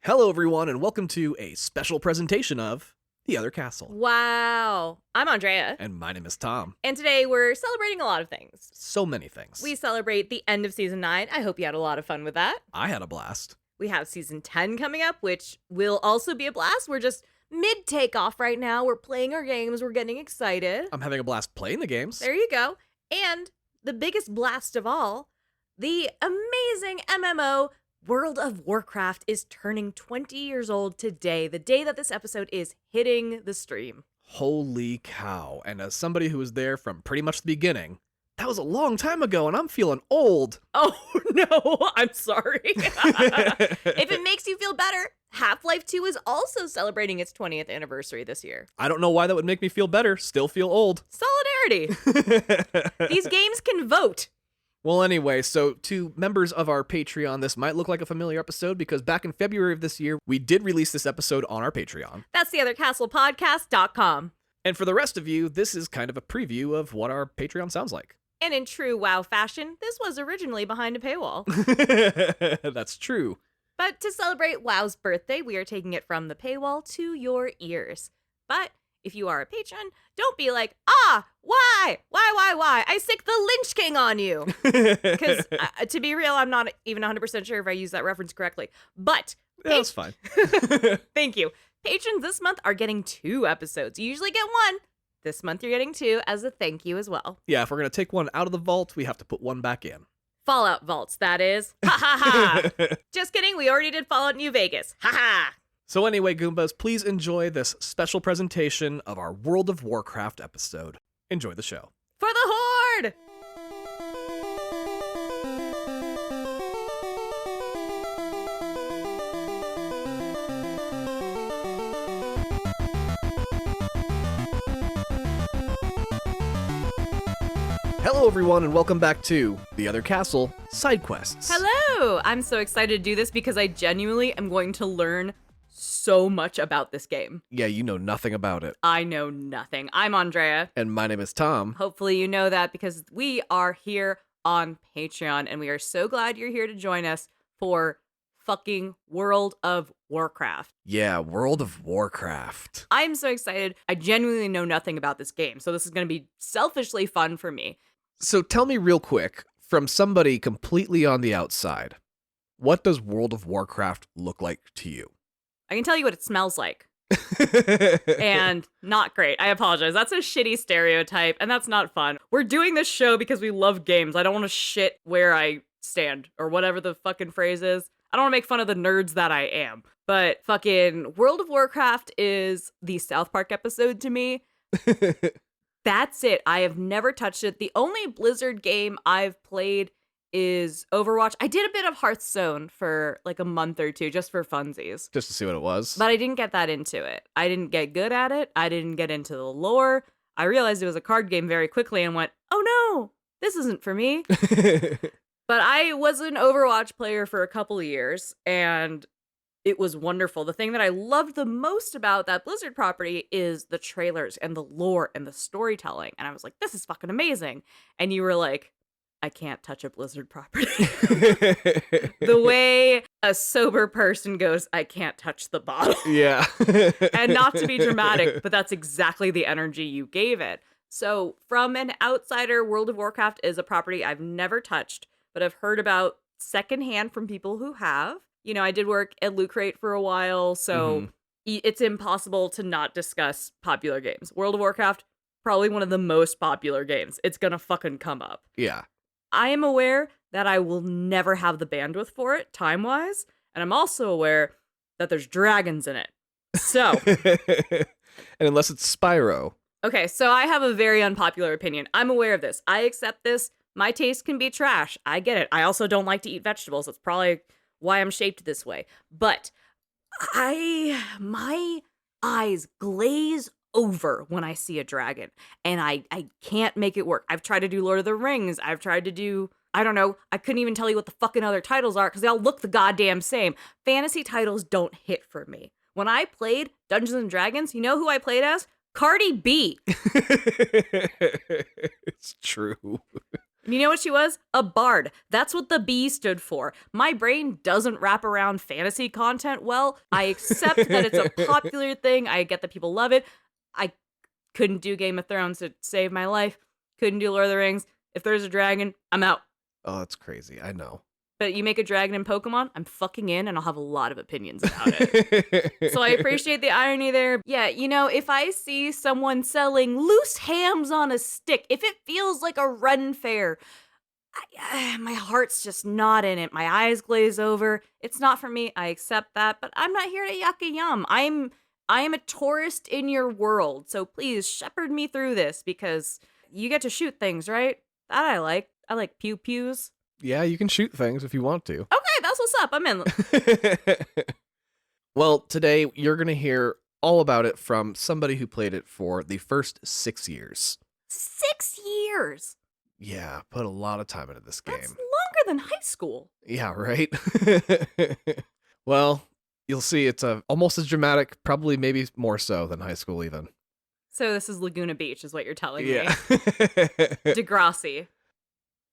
Hello, everyone, and welcome to a special presentation of The Other Castle. Wow. I'm Andrea. And my name is Tom. And today we're celebrating a lot of things. So many things. We celebrate the end of Season 9. I hope you had a lot of fun with that. I had a blast. We have Season 10 coming up, which will also be a blast. We're just mid-takeoff right now. We're playing our games. We're getting excited. I'm having a blast playing the games. There you go. And the biggest blast of all, the amazing MMO World of Warcraft is turning 20 years old today, the day that this episode is hitting the stream. Holy cow. And as somebody who was there from pretty much the beginning, that was a long time ago, and I'm feeling old. Oh, no, I'm sorry. If it makes you feel better, Half-Life 2 is also celebrating its 20th anniversary this year. I don't know why that would make me feel better. Still feel old. Solidarity. These games can vote. Well, anyway, so to members of our Patreon, this might look like a familiar episode because back in February of this year, we did release this episode on our Patreon. That's theothercastlepodcast.com. And for the rest of you, this is kind of a preview of what our Patreon sounds like. And in true WoW fashion, this was originally behind a paywall. That's true. But to celebrate WoW's birthday, we are taking it from the paywall to your ears. But if you are a patron, don't be like, why? I sick the Lynch King on you. Because to be real, I'm not even 100% sure if I used that reference correctly. But Yeah, that's fine. Thank you. Patrons this month are getting 2 episodes. You usually get 1. This month you're getting 2 as a thank you as well. Yeah, if we're going to take one out of the vault, we have to put one back in. Fallout vaults, that is. Ha ha ha. Just kidding. We already did Fallout New Vegas. Ha ha. So anyway, Goombas, please enjoy this special presentation of our World of Warcraft episode. Enjoy the show. For the Horde! Hello, everyone, and welcome back to The Other Castle Side Quests. Hello! I'm so excited to do this because I genuinely am going to learn so much about this game. Yeah, you know nothing about it. I know nothing. I'm Andrea. And my name is Tom. Hopefully you know that because we are here on Patreon and we are so glad you're here to join us for fucking World of Warcraft. Yeah, World of Warcraft. I'm so excited. I genuinely know nothing about this game, so this is going to be selfishly fun for me. So tell me real quick, from somebody completely on the outside, what does World of Warcraft look like to you? I can tell you what it smells like. And not great. I apologize. That's a shitty stereotype, and that's not fun. We're doing this show because we love games. I don't want to shit where I stand, or whatever the fucking phrase is. I don't want to make fun of the nerds that I am. But fucking World of Warcraft is the South Park episode to me. That's it. I have never touched it. The only Blizzard game I've played is Overwatch. I did a bit of Hearthstone for like a month or 2 just for funsies. Just to see what it was. But I didn't get that into it. I didn't get good at it. I didn't get into the lore. I realized it was a card game very quickly and went, oh no, this isn't for me. But I was an Overwatch player for a couple of years, and it was wonderful. The thing that I loved the most about that Blizzard property is the trailers and the lore and the storytelling. And I was like, this is fucking amazing. And you were like, I can't touch a Blizzard property. The way a sober person goes, I can't touch the bottle. Yeah. And not to be dramatic, but that's exactly the energy you gave it. So from an outsider, World of Warcraft is a property I've never touched, but I've heard about secondhand from people who have. You know, I did work at Loot Crate for a while, so it's impossible to not discuss popular games. World of Warcraft, probably one of the most popular games. It's gonna fucking come up. Yeah. I am aware that I will never have the bandwidth for it, time-wise, and I'm also aware that there's dragons in it. So. And unless it's Spyro. Okay, so I have a very unpopular opinion. I'm aware of this. I accept this. My taste can be trash. I get it. I also don't like to eat vegetables. That's probably why I'm shaped this way. But my eyes glaze over when I see a dragon, and I can't make it work. I've tried to do Lord of the Rings. I've tried to do, I don't know, I couldn't even tell you what the fucking other titles are because they all look the goddamn same. Fantasy titles don't hit for me. When I played Dungeons and Dragons, you know who I played as? Cardi B. It's true. And you know what she was? A bard. That's what the B stood for. My brain doesn't wrap around fantasy content well. I accept that it's a popular thing. I get that people love it. I couldn't do Game of Thrones to save my life. Couldn't do Lord of the Rings. If there's a dragon, I'm out. Oh, that's crazy. I know. But you make a dragon in Pokemon, I'm fucking in, and I'll have a lot of opinions about it. So I appreciate the irony there. Yeah, you know, if I see someone selling loose hams on a stick, if it feels like a run fair, my heart's just not in it. My eyes glaze over. It's not for me. I accept that, but I'm not here to yuck a yum. I am a tourist in your world, so please shepherd me through this because you get to shoot things, right? That I like. I like pew pews. Yeah, you can shoot things if you want to. Okay, that's what's up. I'm in. Well, today you're going to hear all about it from somebody who played it for the first 6 years. 6 years? Yeah, put a lot of time into this game. That's longer than high school. Yeah, right? Well, you'll see it's almost as dramatic, probably maybe more so than high school even. So this is Laguna Beach is what you're telling Yeah. me. Degrassi.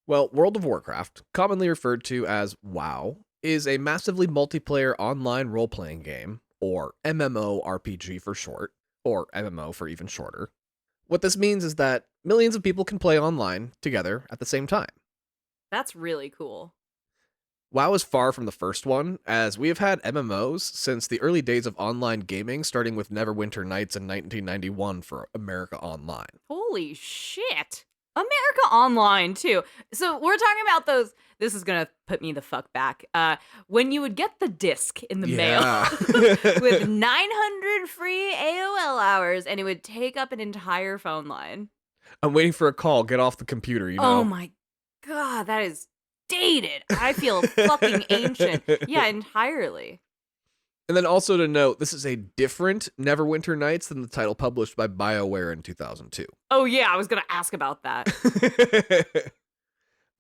Well, World of Warcraft, commonly referred to as WoW, is a massively multiplayer online role-playing game, or MMORPG for short, or MMO for even shorter. What this means is that millions of people can play online together at the same time. That's really cool. WoW is far from the first one, as we have had MMOs since the early days of online gaming, starting with Neverwinter Nights in 1991 for America Online. Holy shit. America Online, too. So we're talking about those. This is going to put me the fuck back. When you would get the disc in the mail with 900 free AOL hours, and it would take up an entire phone line. I'm waiting for a call. Get off the computer, you know? Oh my God, that is dated. I feel fucking ancient. Yeah, entirely. And then also to note, this is a different Neverwinter Nights than the title published by BioWare in 2002. Oh yeah, I was going to ask about that.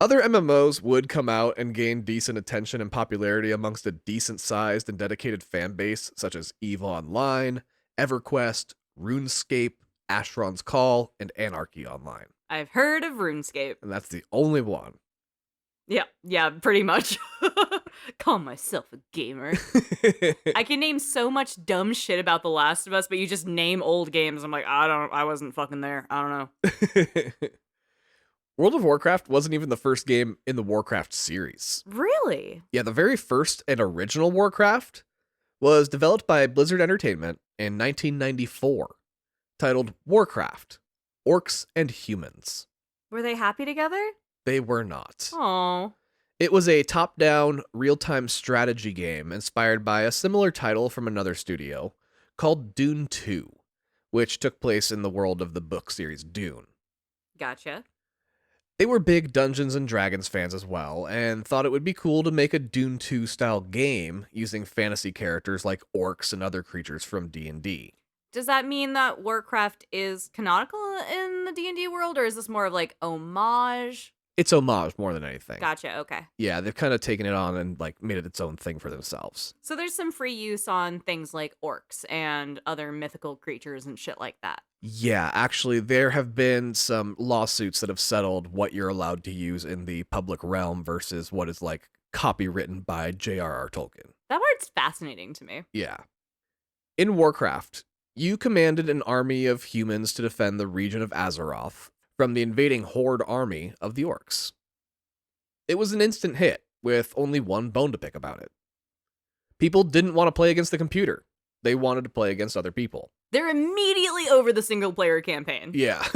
Other MMOs would come out and gain decent attention and popularity amongst a decent-sized and dedicated fan base, such as EVE Online, EverQuest, RuneScape, Asheron's Call, and Anarchy Online. I've heard of RuneScape. And that's the only one. Yeah, pretty much. Call myself a gamer. I can name so much dumb shit about The Last of Us, but you just name old games. I'm like, I wasn't fucking there. I don't know. World of Warcraft wasn't even the first game in the Warcraft series. Really? Yeah, the very first and original Warcraft was developed by Blizzard Entertainment in 1994, titled Warcraft, Orcs and Humans. Were they happy together? They were not. Oh. It was a top-down, real-time strategy game inspired by a similar title from another studio called Dune 2, which took place in the world of the book series Dune. Gotcha. They were big Dungeons & Dragons fans as well, and thought it would be cool to make a Dune 2 style game using fantasy characters like orcs and other creatures from D&D. Does that mean that Warcraft is canonical in the D&D world, or is this more of like homage? It's homage more than anything. Gotcha, okay. Yeah, they've kind of taken it on and like made it its own thing for themselves. So there's some free use on things like orcs and other mythical creatures and shit like that. Yeah, actually, there have been some lawsuits that have settled what you're allowed to use in the public realm versus what is like copywritten by J.R.R. Tolkien. That part's fascinating to me. Yeah. In Warcraft, you commanded an army of humans to defend the region of Azeroth from the invading horde army of the orcs. It was an instant hit, with only one bone to pick about it. People didn't want to play against the computer. They wanted to play against other people. They're immediately over the single-player campaign. Yeah.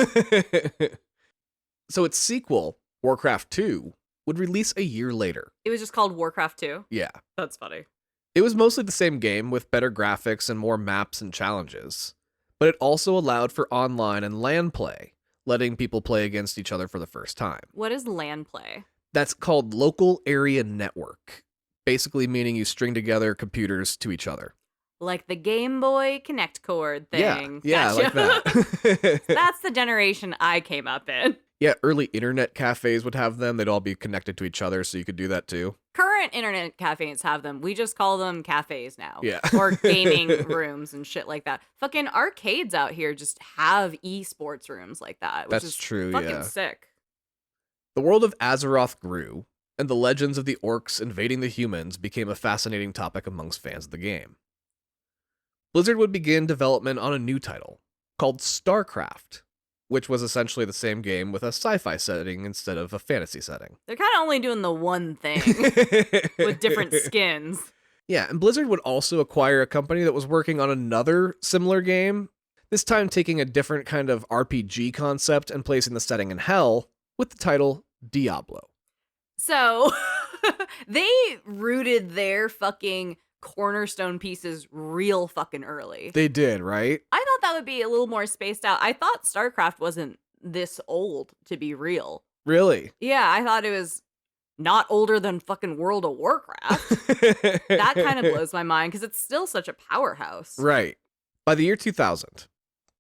So its sequel, Warcraft 2, would release a year later. It was just called Warcraft 2? Yeah. That's funny. It was mostly the same game with better graphics and more maps and challenges, but it also allowed for online and LAN play, letting people play against each other for the first time. What is LAN play? That's called Local Area Network, basically meaning you string together computers to each other. Like the Game Boy Connect cord thing. Yeah, Gotcha. like that. That's the generation I came up in. Yeah, early internet cafes would have them. They'd all be connected to each other, so you could do that too. Current internet cafes have them. We just call them cafes now. Yeah. Or gaming rooms and shit like that. Fucking arcades out here just have esports rooms like that. Which That's is true, fucking yeah. sick. The world of Azeroth grew, and the legends of the orcs invading the humans became a fascinating topic amongst fans of the game. Blizzard would begin development on a new title, called StarCraft, which was essentially the same game with a sci-fi setting instead of a fantasy setting. They're kind of only doing the one thing with different skins. Yeah, and Blizzard would also acquire a company that was working on another similar game, this time taking a different kind of RPG concept and placing the setting in Hell with the title Diablo. So, they rooted their fucking cornerstone pieces real fucking early. They did, right? I thought that would be a little more spaced out. I thought StarCraft wasn't this old to be real. Really? Yeah, I thought it was not older than fucking World of Warcraft. That kind of blows my mind because it's still such a powerhouse. Right. By the year 2000,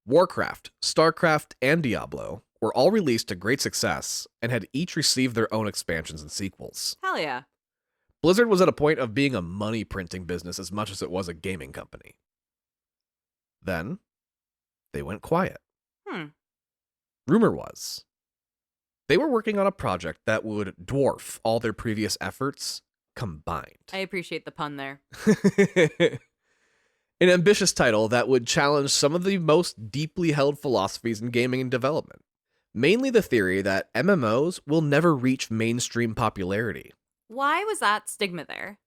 Warcraft, StarCraft, and Diablo were all released to great success and had each received their own expansions and sequels. Hell yeah. Blizzard was at a point of being a money printing business as much as it was a gaming company. Then, they went quiet. Rumor was, they were working on a project that would dwarf all their previous efforts combined. I appreciate the pun there. An ambitious title that would challenge some of the most deeply held philosophies in gaming and development. Mainly the theory that MMOs will never reach mainstream popularity. Why was that stigma there?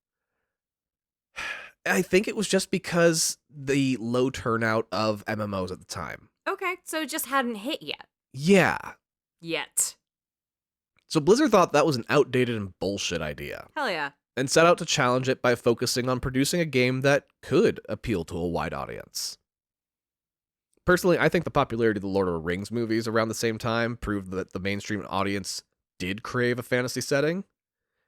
I think it was just because the low turnout of MMOs at the time. Okay, so it just hadn't hit yet. Yeah. Yet. So Blizzard thought that was an outdated and bullshit idea, Hell yeah. and set out to challenge it by focusing on producing a game that could appeal to a wide audience. Personally, I think the popularity of the Lord of the Rings movies around the same time proved that the mainstream audience did crave a fantasy setting,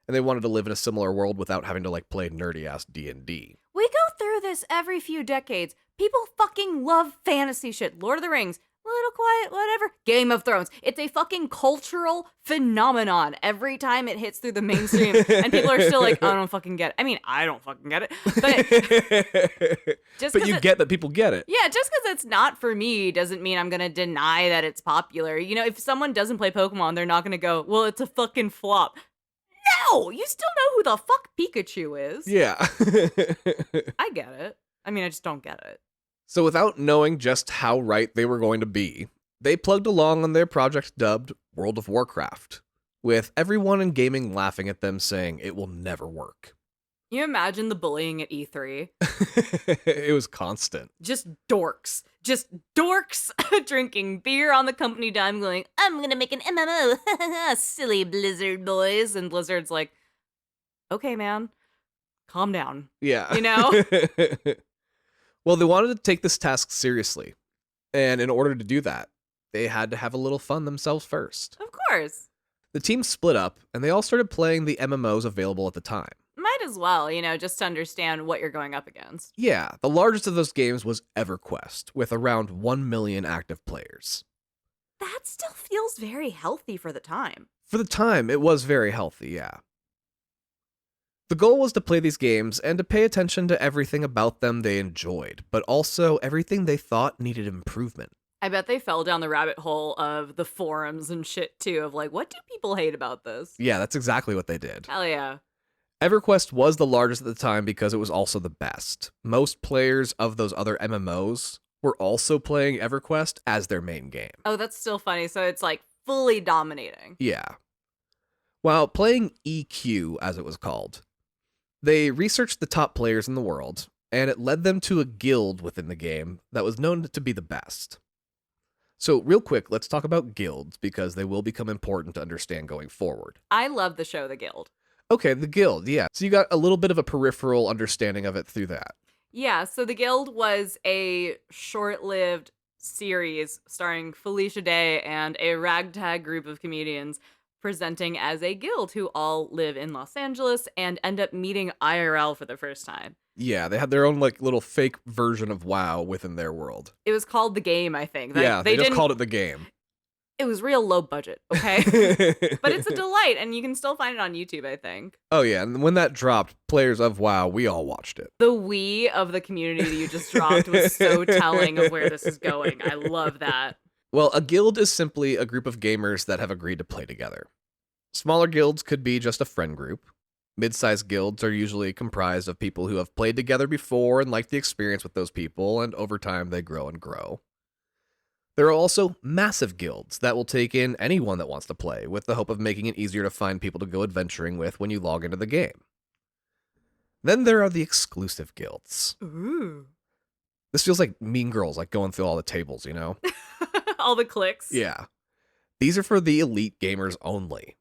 and they wanted to live in a similar world without having to play nerdy-ass D&D. We go through this every few decades. People fucking love fantasy shit. Lord of the Rings, Little Quiet, whatever. Game of Thrones. It's a fucking cultural phenomenon every time it hits through the mainstream. And people are still like, I don't fucking get it. I mean, I don't fucking get it. But you get that people get it. Yeah, just because it's not for me doesn't mean I'm going to deny that it's popular. You know, if someone doesn't play Pokemon, they're not going to go, well, it's a fucking flop. No, you still know who the fuck Pikachu is. Yeah. I get it. I mean, I just don't get it. So without knowing just how right they were going to be, they plugged along on their project dubbed World of Warcraft, with everyone in gaming laughing at them saying it will never work. You imagine the bullying at E3? It was constant. Just dorks drinking beer on the company dime going, I'm gonna make an MMO. Silly Blizzard boys. And Blizzard's like, okay, man, calm down. Yeah. You know? Well, they wanted to take this task seriously. And in order to do that, they had to have a little fun themselves first. Of course. The team split up, and they all started playing the MMOs available at the time. Might as well, you know, just to understand what you're going up against. Yeah, the largest of those games was EverQuest, with around 1 million active players. That still feels very healthy for the time. For the time, it was very healthy, yeah. The goal was to play these games and to pay attention to everything about them they enjoyed, but also everything they thought needed improvement. I bet they fell down the rabbit hole of the forums and shit too, of like, what do people hate about this? Yeah, that's exactly what they did. Hell yeah. EverQuest was the largest at the time because it was also the best. Most players of those other MMOs were also playing EverQuest as their main game. Oh, that's still funny. So it's like fully dominating. Yeah. While playing EQ, as it was called, they researched the top players in the world, and it led them to a guild within the game that was known to be the best. So real quick, let's talk about guilds, because they will become important to understand going forward. I love the show The Guild. Okay, the guild, yeah. So you got a little bit of a peripheral understanding of it through that. Yeah, so The Guild was a short-lived series starring Felicia Day and a ragtag group of comedians presenting as a guild who all live in Los Angeles and end up meeting IRL for the first time. Yeah, they had their own little fake version of WoW within their world. It was called The Game, I think. They just called it The Game. It was real low budget, okay? But it's a delight, and you can still find it on YouTube, I think. Oh yeah, and when that dropped, players of WoW, we all watched it. The we of the community that you just dropped was so telling of where this is going. I love that. Well, a guild is simply a group of gamers that have agreed to play together. Smaller guilds could be just a friend group. Mid-sized guilds are usually comprised of people who have played together before and like the experience with those people, and over time they grow and grow. There are also massive guilds that will take in anyone that wants to play, with the hope of making it easier to find people to go adventuring with when you log into the game. Then there are the exclusive guilds. Ooh. This feels like Mean Girls, like going through all the tables, you know? All the clicks. Yeah. These are for the elite gamers only.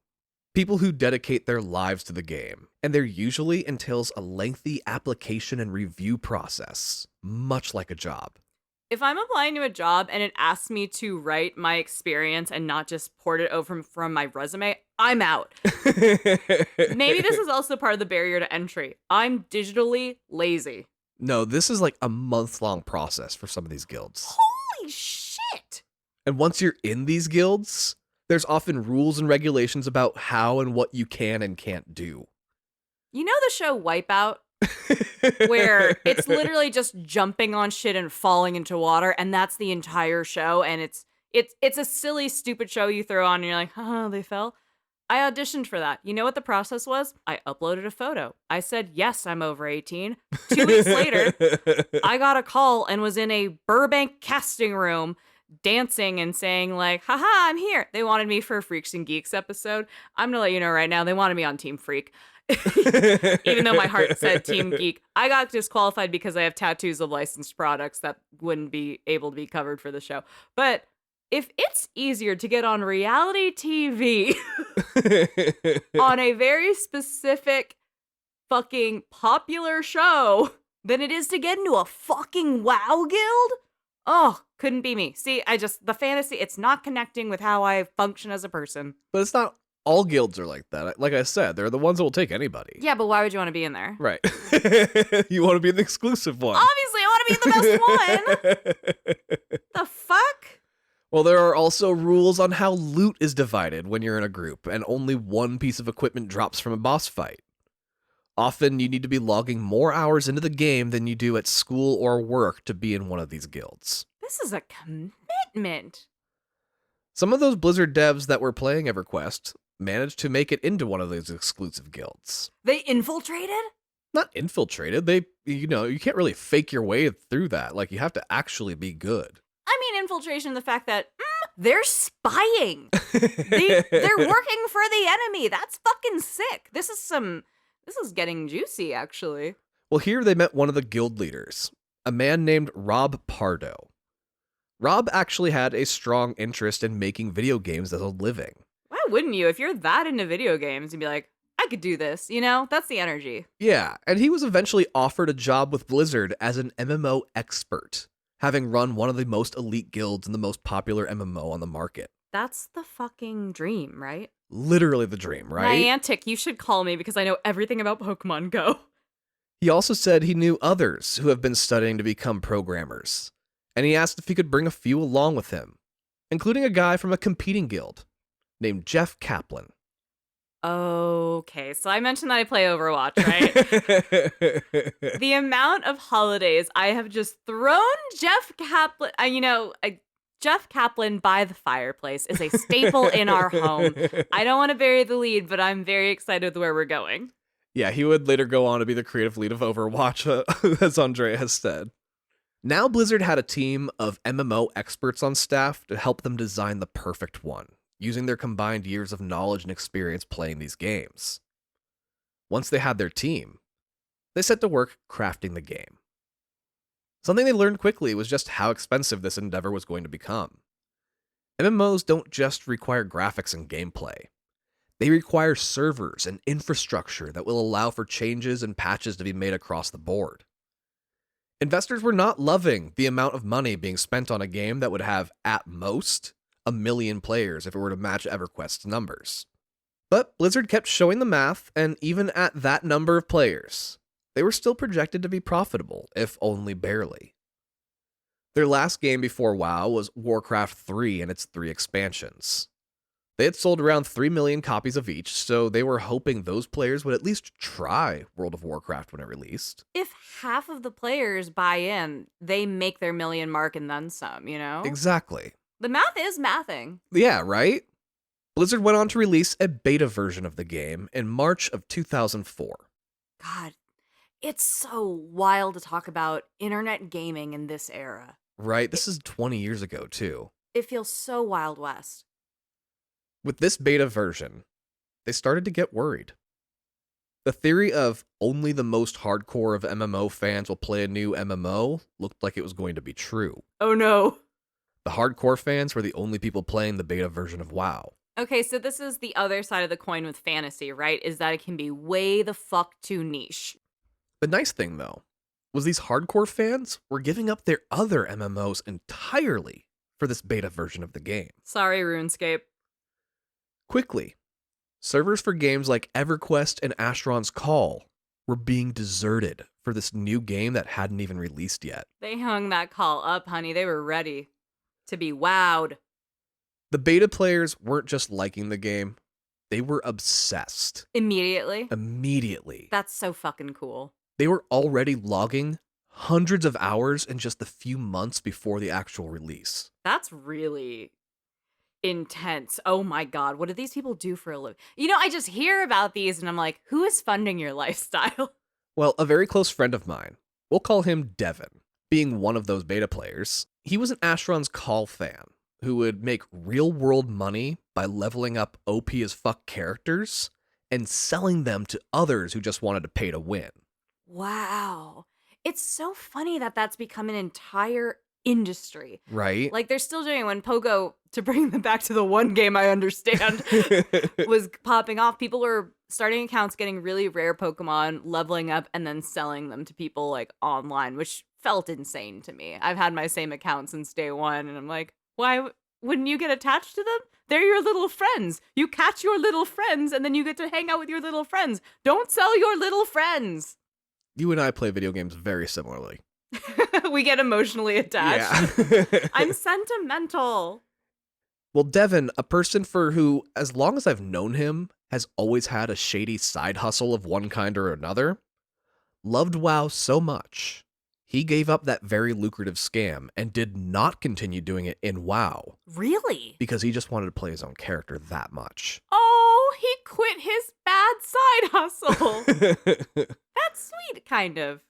People who dedicate their lives to the game, and there usually entails a lengthy application and review process, much like a job. If I'm applying to a job and it asks me to write my experience and not just port it over from my resume, I'm out. Maybe this is also part of the barrier to entry. I'm digitally lazy. No, this is like a month-long process for some of these guilds. Holy shit! And once you're in these guilds, there's often rules and regulations about how and what you can and can't do. You know the show Wipeout? Where it's literally just jumping on shit and falling into water, and that's the entire show, and it's a silly, stupid show you throw on and you're like, oh, they fell. I auditioned for that. You know what the process was? I uploaded a photo. I said, yes, I'm over 18. 2 weeks later, I got a call and was in a Burbank casting room dancing and saying like, haha, I'm here. They wanted me for a Freaks and Geeks episode. I'm gonna let you know right now, they wanted me on Team Freak. Even though my heart said Team Geek, I got disqualified because I have tattoos of licensed products that wouldn't be able to be covered for the show. But if it's easier to get on reality TV on a very specific fucking popular show than it is to get into a fucking WoW guild, oh, couldn't be me. See, the fantasy, it's not connecting with how I function as a person. But it's not all guilds are like that. Like I said, they're the ones that will take anybody. Yeah, but why would you want to be in there? Right. You want to be in the exclusive one. Obviously, I want to be the best one. The fuck? Well, there are also rules on how loot is divided when you're in a group, and only one piece of equipment drops from a boss fight. Often, you need to be logging more hours into the game than you do at school or work to be in one of these guilds. This is a commitment. Some of those Blizzard devs that were playing EverQuest managed to make it into one of those exclusive guilds. They infiltrated? Not infiltrated. You can't really fake your way through that. Like, you have to actually be good. I mean, infiltration, the fact that they're spying. They're working for the enemy. That's fucking sick. This is getting juicy, actually. Well, here they met one of the guild leaders, a man named Rob Pardo. Rob actually had a strong interest in making video games as a living. Why wouldn't you? If you're that into video games, you'd be like, I could do this, you know? That's the energy. Yeah, and he was eventually offered a job with Blizzard as an MMO expert, having run one of the most elite guilds and the most popular MMO on the market. That's the fucking dream, right? Literally the dream, right? Niantic, you should call me because I know everything about Pokemon Go. He also said he knew others who have been studying to become programmers, and he asked if he could bring a few along with him, including a guy from a competing guild named Jeff Kaplan. Okay, so I mentioned that I play Overwatch, right? The amount of holidays I have just thrown Jeff Kaplan, Jeff Kaplan by the fireplace is a staple in our home. I don't want to bury the lead, but I'm very excited with where we're going. Yeah, he would later go on to be the creative lead of Overwatch, as Andrea has said. Now Blizzard had a team of MMO experts on staff to help them design the perfect one, using their combined years of knowledge and experience playing these games. Once they had their team, they set to work crafting the game. Something they learned quickly was just how expensive this endeavor was going to become. MMOs don't just require graphics and gameplay. They require servers and infrastructure that will allow for changes and patches to be made across the board. Investors were not loving the amount of money being spent on a game that would have, at most, 1 million players if it were to match EverQuest's numbers. But Blizzard kept showing the math, and even at that number of players, they were still projected to be profitable, if only barely. Their last game before WoW was Warcraft 3 and its 3 expansions. They had sold around 3 million copies of each, so they were hoping those players would at least try World of Warcraft when it released. If half of the players buy in, they make their million mark and then some, you know? Exactly. The math is mathing. Yeah, right? Blizzard went on to release a beta version of the game in March of 2004. God, it's so wild to talk about internet gaming in this era. Right? This is 20 years ago, too. It feels so Wild West. With this beta version, they started to get worried. The theory of only the most hardcore of MMO fans will play a new MMO looked like it was going to be true. Oh no. The hardcore fans were the only people playing the beta version of WoW. Okay, so this is the other side of the coin with fantasy, right? Is that it can be way the fuck too niche. The nice thing, though, was these hardcore fans were giving up their other MMOs entirely for this beta version of the game. Sorry, RuneScape. Quickly, servers for games like EverQuest and Asheron's Call were being deserted for this new game that hadn't even released yet. They hung that call up, honey. They were ready to be wowed. The beta players weren't just liking the game, they were obsessed. Immediately? Immediately. That's so fucking cool. They were already logging hundreds of hours in just the few months before the actual release. That's really intense. Oh my God. What do these people do for a living? I just hear about these and I'm like, who is funding your lifestyle? Well, a very close friend of mine, we'll call him Devin, being one of those beta players, he was an Asheron's Call fan who would make real-world money by leveling up OP as fuck characters and selling them to others who just wanted to pay to win. Wow. It's so funny that that's become an entire industry. Right? Like, they're still doing it when Pogo, to bring them back to the one game I understand, was popping off. People were starting accounts, getting really rare Pokemon, leveling up, and then selling them to people, like, online, which felt insane to me. I've had my same account since day one, and I'm like, why wouldn't you get attached to them? They're your little friends. You catch your little friends, and then you get to hang out with your little friends. Don't sell your little friends. You and I play video games very similarly. We get emotionally attached. Yeah. I'm sentimental. Well, Devin, a person for who, as long as I've known him, has always had a shady side hustle of one kind or another, loved WoW so much, he gave up that very lucrative scam and did not continue doing it in WoW. Really? Because he just wanted to play his own character that much. Oh, he quit his bad side hustle. That's sweet, kind of.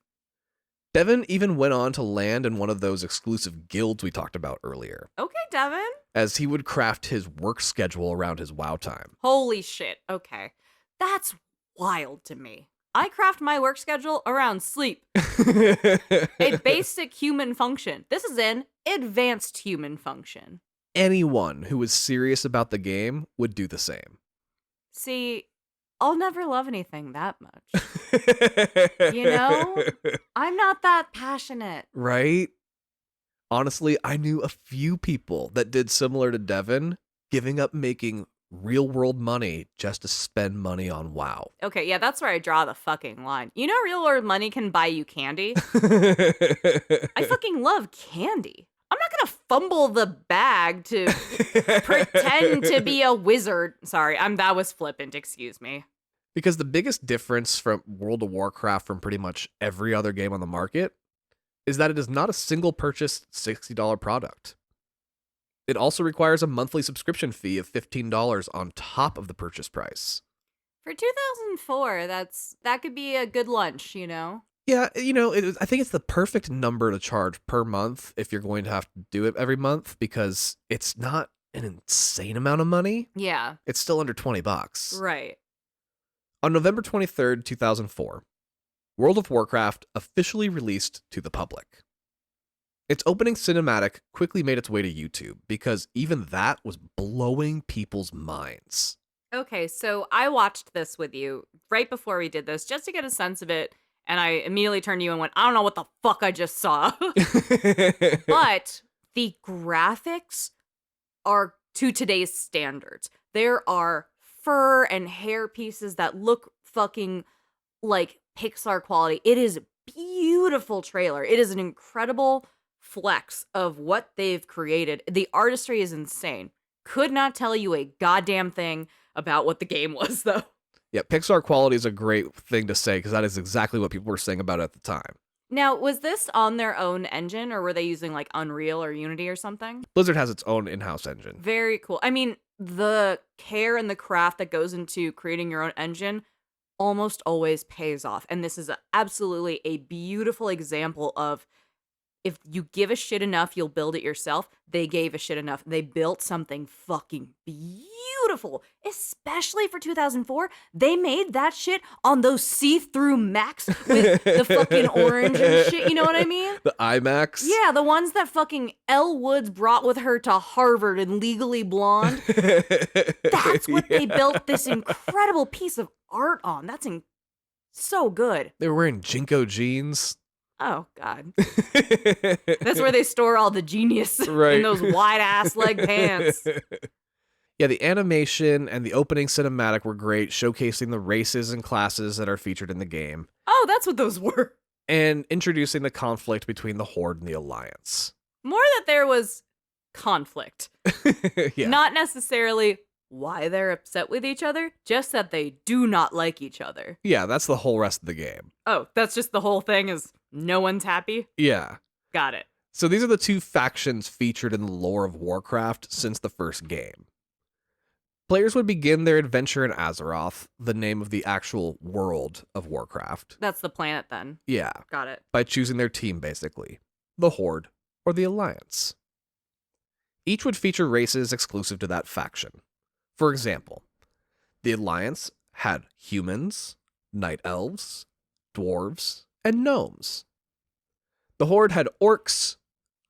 Devin even went on to land in one of those exclusive guilds we talked about earlier, Okay, Devin. as he would craft his work schedule around his WoW time. Holy shit. Okay. That's wild to me. I craft my work schedule around sleep. A basic human function. This is an advanced human function. Anyone who was serious about the game would do the same. See, I'll never love anything that much. You know? I'm not that passionate. Right? Honestly, I knew a few people that did similar to Devin, giving up making real-world money just to spend money on WoW. Okay, yeah, that's where I draw the fucking line. You know real world money can buy you candy? I fucking love candy. I'm not gonna fumble the bag to pretend to be a wizard. Sorry, that was flippant, excuse me. Because the biggest difference from World of Warcraft from pretty much every other game on the market is that it is not a single purchased $60 product. It also requires a monthly subscription fee of $15 on top of the purchase price. For 2004, that could be a good lunch, you know? Yeah, I think it's the perfect number to charge per month if you're going to have to do it every month, because it's not an insane amount of money. Yeah. It's still under $20. Right. On November 23rd, 2004, World of Warcraft officially released to the public. Its opening cinematic quickly made its way to YouTube because even that was blowing people's minds. Okay, so I watched this with you right before we did this just to get a sense of it, and I immediately turned to you and went, I don't know what the fuck I just saw. But the graphics are to today's standards. There are fur and hair pieces that look fucking like Pixar quality. It is a beautiful trailer. It is an incredible flex of what they've created. The artistry is insane. Could not tell you a goddamn thing about what the game was, though. Yeah, Pixar quality is a great thing to say because that is exactly what people were saying about it at the time. Now, was this on their own engine or were they using like Unreal or Unity or something? Blizzard has its own in-house engine. Very cool. I mean, the care and the craft that goes into creating your own engine almost always pays off. And this is absolutely a beautiful example of if you give a shit enough, you'll build it yourself. They gave a shit enough. They built something fucking beautiful, especially for 2004. They made that shit on those see-through Macs with the fucking orange and shit. You know what I mean? The IMAX? Yeah, the ones that fucking Elle Woods brought with her to Harvard and Legally Blonde. That's what they built this incredible piece of art on. That's so good. They were wearing Jinko jeans. Oh, God. That's where they store all the genius Right. in those wide-ass leg pants. Yeah, the animation and the opening cinematic were great, showcasing the races and classes that are featured in the game, Oh, that's what those were. and introducing the conflict between the Horde and the Alliance. More that there was conflict. Yeah. Not necessarily why they're upset with each other, just that they do not like each other. Yeah, that's the whole rest of the game. Oh, that's just the whole thing is no one's happy? Yeah. Got it. So these are the two factions featured in the lore of Warcraft since the first game. Players would begin their adventure in Azeroth, the name of the actual world of Warcraft. That's the planet then. Yeah, Got it. by choosing their team basically, the Horde or the Alliance. Each would feature races exclusive to that faction. For example, the Alliance had humans, night elves, dwarves, and gnomes. The Horde had orcs,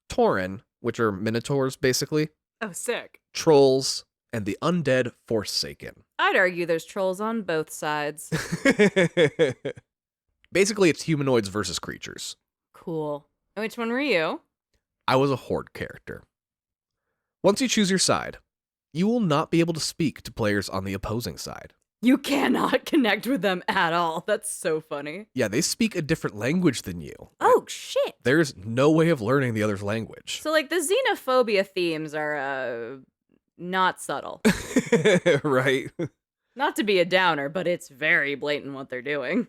tauren, which are minotaurs basically, Oh, sick. trolls, and the undead Forsaken. I'd argue there's trolls on both sides. Basically, it's humanoids versus creatures. Cool. And which one were you? I was a Horde character. Once you choose your side, you will not be able to speak to players on the opposing side. You cannot connect with them at all. That's so funny. Yeah, they speak a different language than you. Oh, shit. There's no way of learning the other's language. So, like, the xenophobia themes are, not subtle. Right? Not to be a downer, but it's very blatant what they're doing.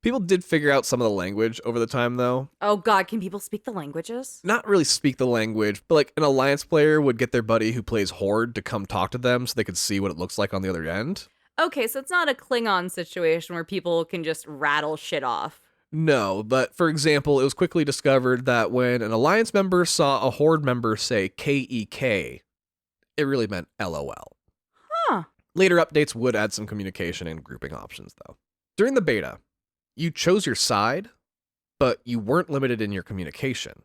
People did figure out some of the language over the time, though. Oh, God, can people speak the languages? Not really speak the language, but like an Alliance player would get their buddy who plays Horde to come talk to them so they could see what it looks like on the other end. Okay, so it's not a Klingon situation where people can just rattle shit off. No, but for example, it was quickly discovered that when an Alliance member saw a Horde member say KEK, it really meant LOL. Huh. Later updates would add some communication and grouping options, though. During the beta, you chose your side, but you weren't limited in your communication.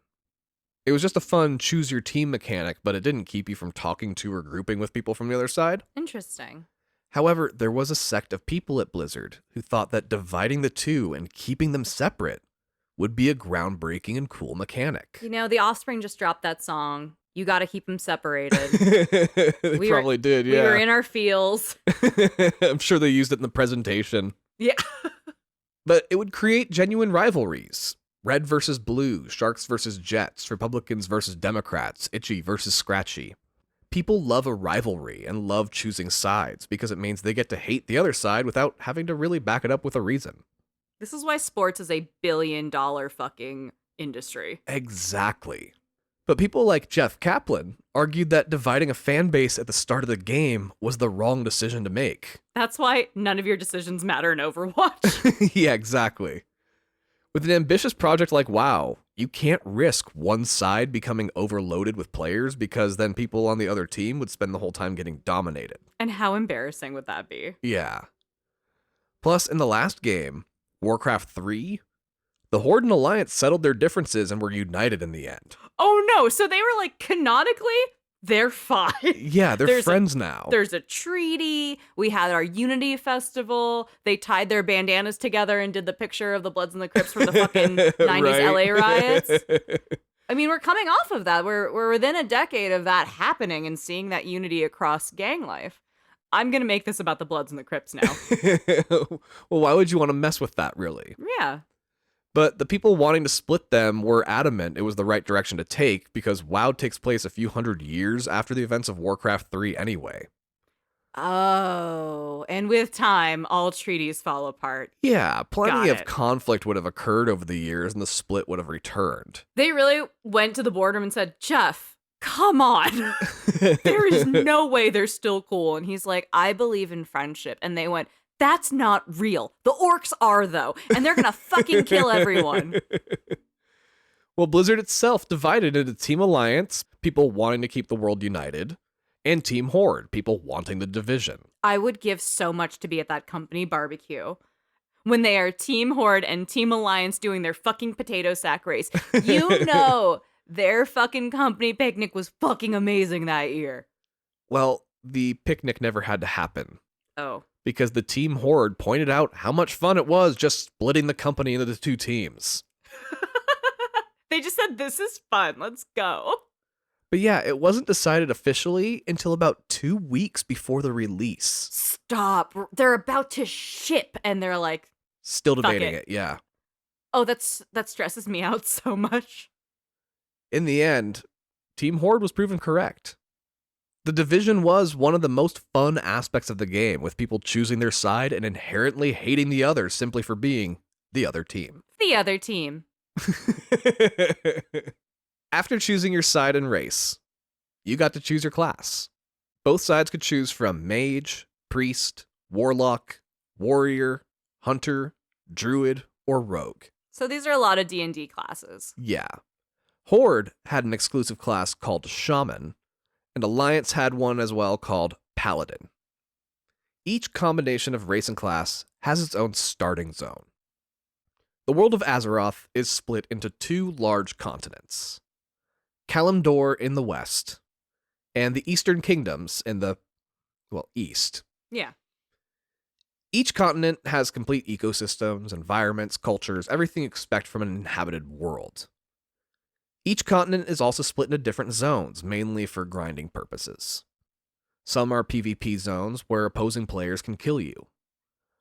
It was just a fun choose your team mechanic, but it didn't keep you from talking to or grouping with people from the other side. Interesting. However, there was a sect of people at Blizzard who thought that dividing the two and keeping them separate would be a groundbreaking and cool mechanic. You know, the Offspring just dropped that song. You gotta keep them separated. They probably did, yeah. We were in our feels. I'm sure they used it in the presentation. Yeah. But it would create genuine rivalries. Red versus blue, Sharks versus Jets, Republicans versus Democrats, Itchy versus Scratchy. People love a rivalry and love choosing sides because it means they get to hate the other side without having to really back it up with a reason. This is why sports is a billion-dollar fucking industry. Exactly. But people like Jeff Kaplan argued that dividing a fan base at the start of the game was the wrong decision to make. That's why none of your decisions matter in Overwatch. Yeah, exactly. With an ambitious project like WoW, you can't risk one side becoming overloaded with players because then people on the other team would spend the whole time getting dominated. And how embarrassing would that be? Yeah. Plus, in the last game, Warcraft 3, the Horde and Alliance settled their differences and were united in the end. Oh no, so they were like, canonically, they're fine. Yeah, they're friends now. There's a treaty. We had our Unity Festival. They tied their bandanas together and did the picture of the Bloods and the Crips from the fucking 90s LA riots. I mean, we're coming off of that. We're within a decade of that happening and seeing that unity across gang life. I'm going to make this about the Bloods and the Crips now. Well, why would you want to mess with that, really? Yeah. But the people wanting to split them were adamant it was the right direction to take because WoW takes place a few hundred years after the events of Warcraft 3 anyway. Oh, and with time, all treaties fall apart. Yeah, plenty Got of it. conflict would have occurred over the years and the split would have returned. They really went to the boardroom and said, Jeff, come on. There is no way they're still cool. And he's like, I believe in friendship. And they went, that's not real. The orcs are, though. And they're going to fucking kill everyone. Well, Blizzard itself divided into Team Alliance, people wanting to keep the world united, and Team Horde, people wanting the division. I would give so much to be at that company barbecue. When they are Team Horde and Team Alliance doing their fucking potato sack race. You know their fucking company picnic was fucking amazing that year. Well, the picnic never had to happen. Oh. Because the Team Horde pointed out how much fun it was just splitting the company into the two teams. They just said, this is fun, let's go. But yeah, it wasn't decided officially until about 2 weeks before the release. Stop. They're about to ship, and they're like, Still fuck debating it, yeah. Oh, that stresses me out so much. In the end, Team Horde was proven correct. The division was one of the most fun aspects of the game, with people choosing their side and inherently hating the other simply for being the other team. The other team. After choosing your side and race, you got to choose your class. Both sides could choose from mage, priest, warlock, warrior, hunter, druid, or rogue. So these are a lot of D&D classes. Yeah. Horde had an exclusive class called shaman, and Alliance had one as well called paladin. Each combination of race and class has its own starting zone. The world of Azeroth is split into 2 large continents. Kalimdor in the west, and the Eastern Kingdoms in the, east. Yeah. Each continent has complete ecosystems, environments, cultures, everything you expect from an inhabited world. Each continent is also split into different zones, mainly for grinding purposes. Some are PvP zones where opposing players can kill you,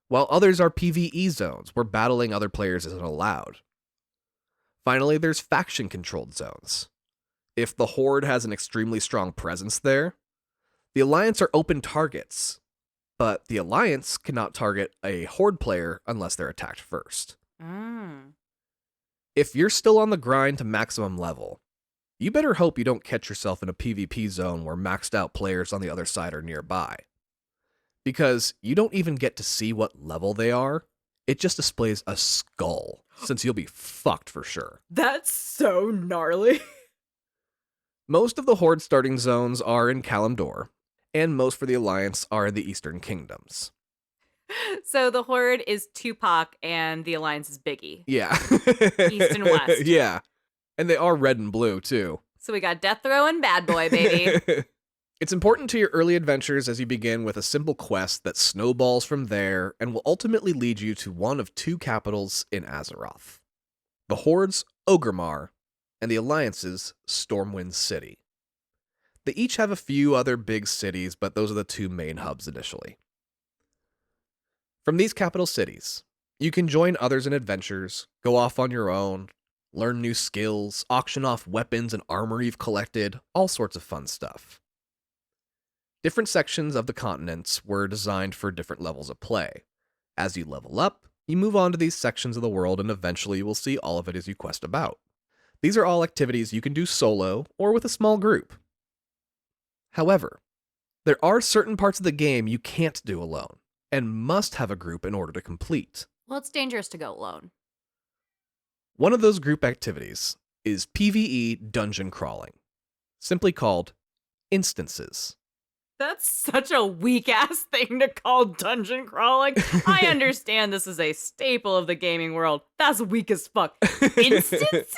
while others are PvE zones where battling other players isn't allowed. Finally, there's faction-controlled zones. If the Horde has an extremely strong presence there, the Alliance are open targets, but the Alliance cannot target a Horde player unless they're attacked first. If you're still on the grind to maximum level, you better hope you don't catch yourself in a PvP zone where maxed out players on the other side are nearby. Because you don't even get to see what level they are, it just displays a skull, since you'll be fucked for sure. That's so gnarly. Most of the Horde starting zones are in Kalimdor, and most for the Alliance are in the Eastern Kingdoms. So the Horde is Tupac and the Alliance is Biggie. Yeah. East and West. Yeah. And they are red and blue, too. So we got Death Row and Bad Boy, baby. It's important to your early adventures as you begin with a simple quest that snowballs from there and will ultimately lead you to one of 2 capitals in Azeroth. The Horde's Orgrimmar, and the Alliance's Stormwind City. They each have a few other big cities, but those are the 2 main hubs initially. From these capital cities, you can join others in adventures, go off on your own, learn new skills, auction off weapons and armor you've collected, all sorts of fun stuff. Different sections of the continents were designed for different levels of play. As you level up, you move on to these sections of the world and eventually you will see all of it as you quest about. These are all activities you can do solo or with a small group. However, there are certain parts of the game you can't do alone, and must have a group in order to complete. Well, it's dangerous to go alone. One of those group activities is PvE dungeon crawling, simply called instances. That's such a weak-ass thing to call dungeon crawling. I understand this is a staple of the gaming world. That's weak as fuck. Instances?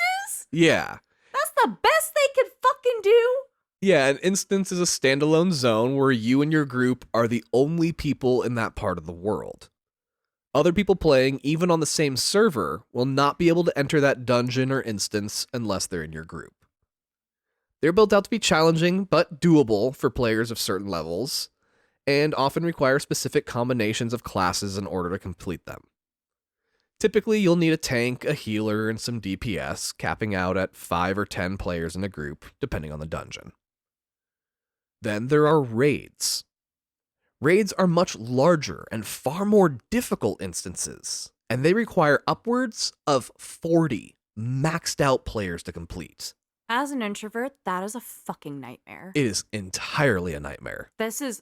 Yeah. That's the best they could fucking do? Yeah, an instance is a standalone zone where you and your group are the only people in that part of the world. Other people playing, even on the same server, will not be able to enter that dungeon or instance unless they're in your group. They're built out to be challenging, but doable for players of certain levels, and often require specific combinations of classes in order to complete them. Typically, you'll need a tank, a healer, and some DPS, capping out at 5 or 10 players in a group, depending on the dungeon. Then there are raids. Raids are much larger and far more difficult instances, and they require upwards of 40 maxed out players to complete. As an introvert, that is a fucking nightmare. It is entirely a nightmare. This is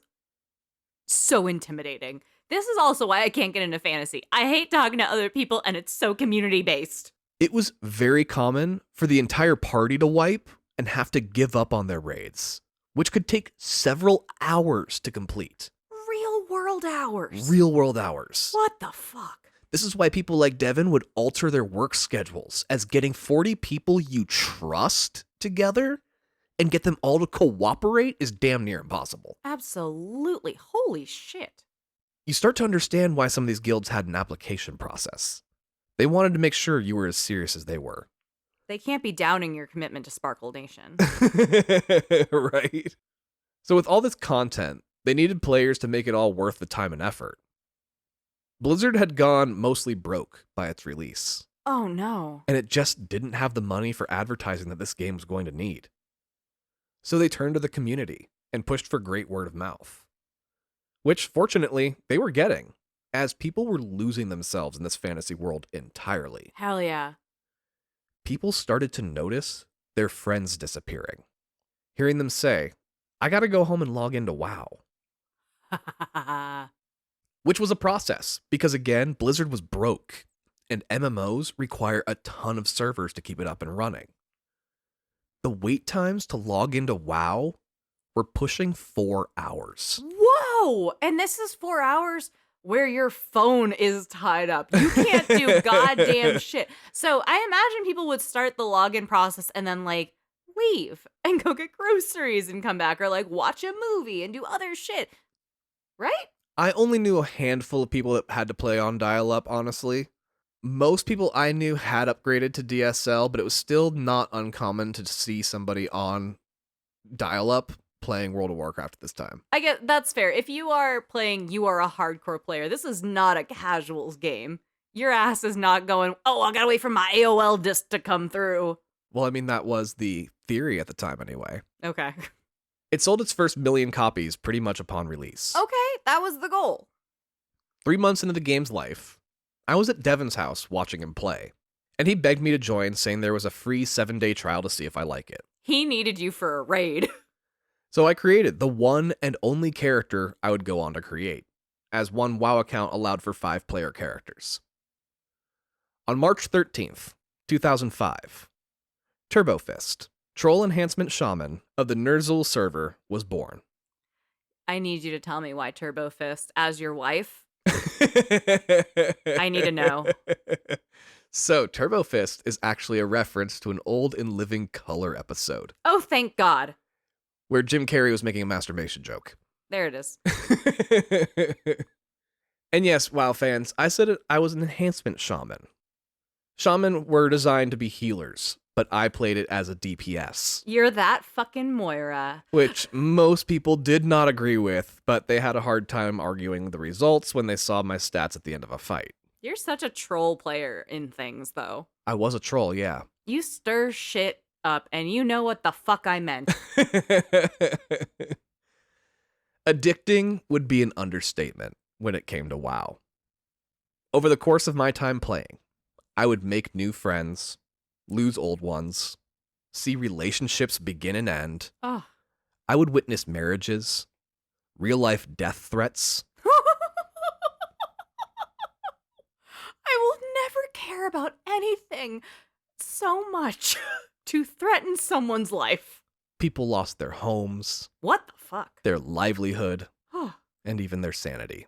so intimidating. This is also why I can't get into fantasy. I hate talking to other people, and it's so community-based. It was very common for the entire party to wipe and have to give up on their raids, which could take several hours to complete. Real-world hours. Real-world hours. What the fuck? This is why people like Devin would alter their work schedules, as getting 40 people you trust together and get them all to cooperate is damn near impossible. Absolutely. Holy shit. You start to understand why some of these guilds had an application process. They wanted to make sure you were as serious as they were. They can't be downing your commitment to Sparkle Nation. Right? So with all this content, they needed players to make it all worth the time and effort. Blizzard had gone mostly broke by its release. Oh no. And it just didn't have the money for advertising that this game was going to need. So they turned to the community and pushed for great word of mouth. Which, fortunately, they were getting, as people were losing themselves in this fantasy world entirely. Hell yeah. People started to notice their friends disappearing, hearing them say, "I gotta go home and log into WoW." Which was a process, because again, Blizzard was broke, and MMOs require a ton of servers to keep it up and running. The wait times to log into WoW were pushing 4 hours. Whoa! And this is 4 hours where your phone is tied up. You can't do goddamn shit. So I imagine people would start the login process and then like leave and go get groceries and come back, or like watch a movie and do other shit. Right? I only knew a handful of people that had to play on dial-up, honestly. Most people I knew had upgraded to DSL, but it was still not uncommon to see somebody on dial-up playing World of Warcraft at this time. I get that's fair. If you are playing, you are a hardcore player. This is not a casuals game. Your ass is not going, "Oh, I gotta wait for my AOL disc to come through." Well, I mean, that was the theory at the time anyway. Okay. It sold its first 1 million copies pretty much upon release. Okay, that was the goal. 3 months into the game's life, I was at Devin's house watching him play, and he begged me to join, saying there was a free 7-day trial to see if I like it. He needed you for a raid. So I created the one and only character I would go on to create, as one WoW account allowed for 5 player characters. On March 13th, 2005, Turbofist, Troll Enhancement Shaman of the Ner'zhul server, was born. I need you to tell me why Turbo Fist, as your wife. I need to know. So, Turbofist is actually a reference to an old In Living Color episode, Oh, thank God. where Jim Carrey was making a masturbation joke. There it is. And yes, WoW fans, I said it, I was an enhancement shaman. Shaman were designed to be healers, but I played it as a DPS. You're that fucking Moira. Which most people did not agree with, but they had a hard time arguing the results when they saw my stats at the end of a fight. You're such a troll player in things, though. I was a troll, yeah. You stir shit up, and you know what the fuck I meant. Addicting would be an understatement when it came to WoW. Over the course of my time playing, I would make new friends, lose old ones, see relationships begin and end. Oh. I would witness marriages, real-life death threats. I will never care about anything so much to threaten someone's life. People lost their homes, What the fuck? their livelihood, Oh. and even their sanity.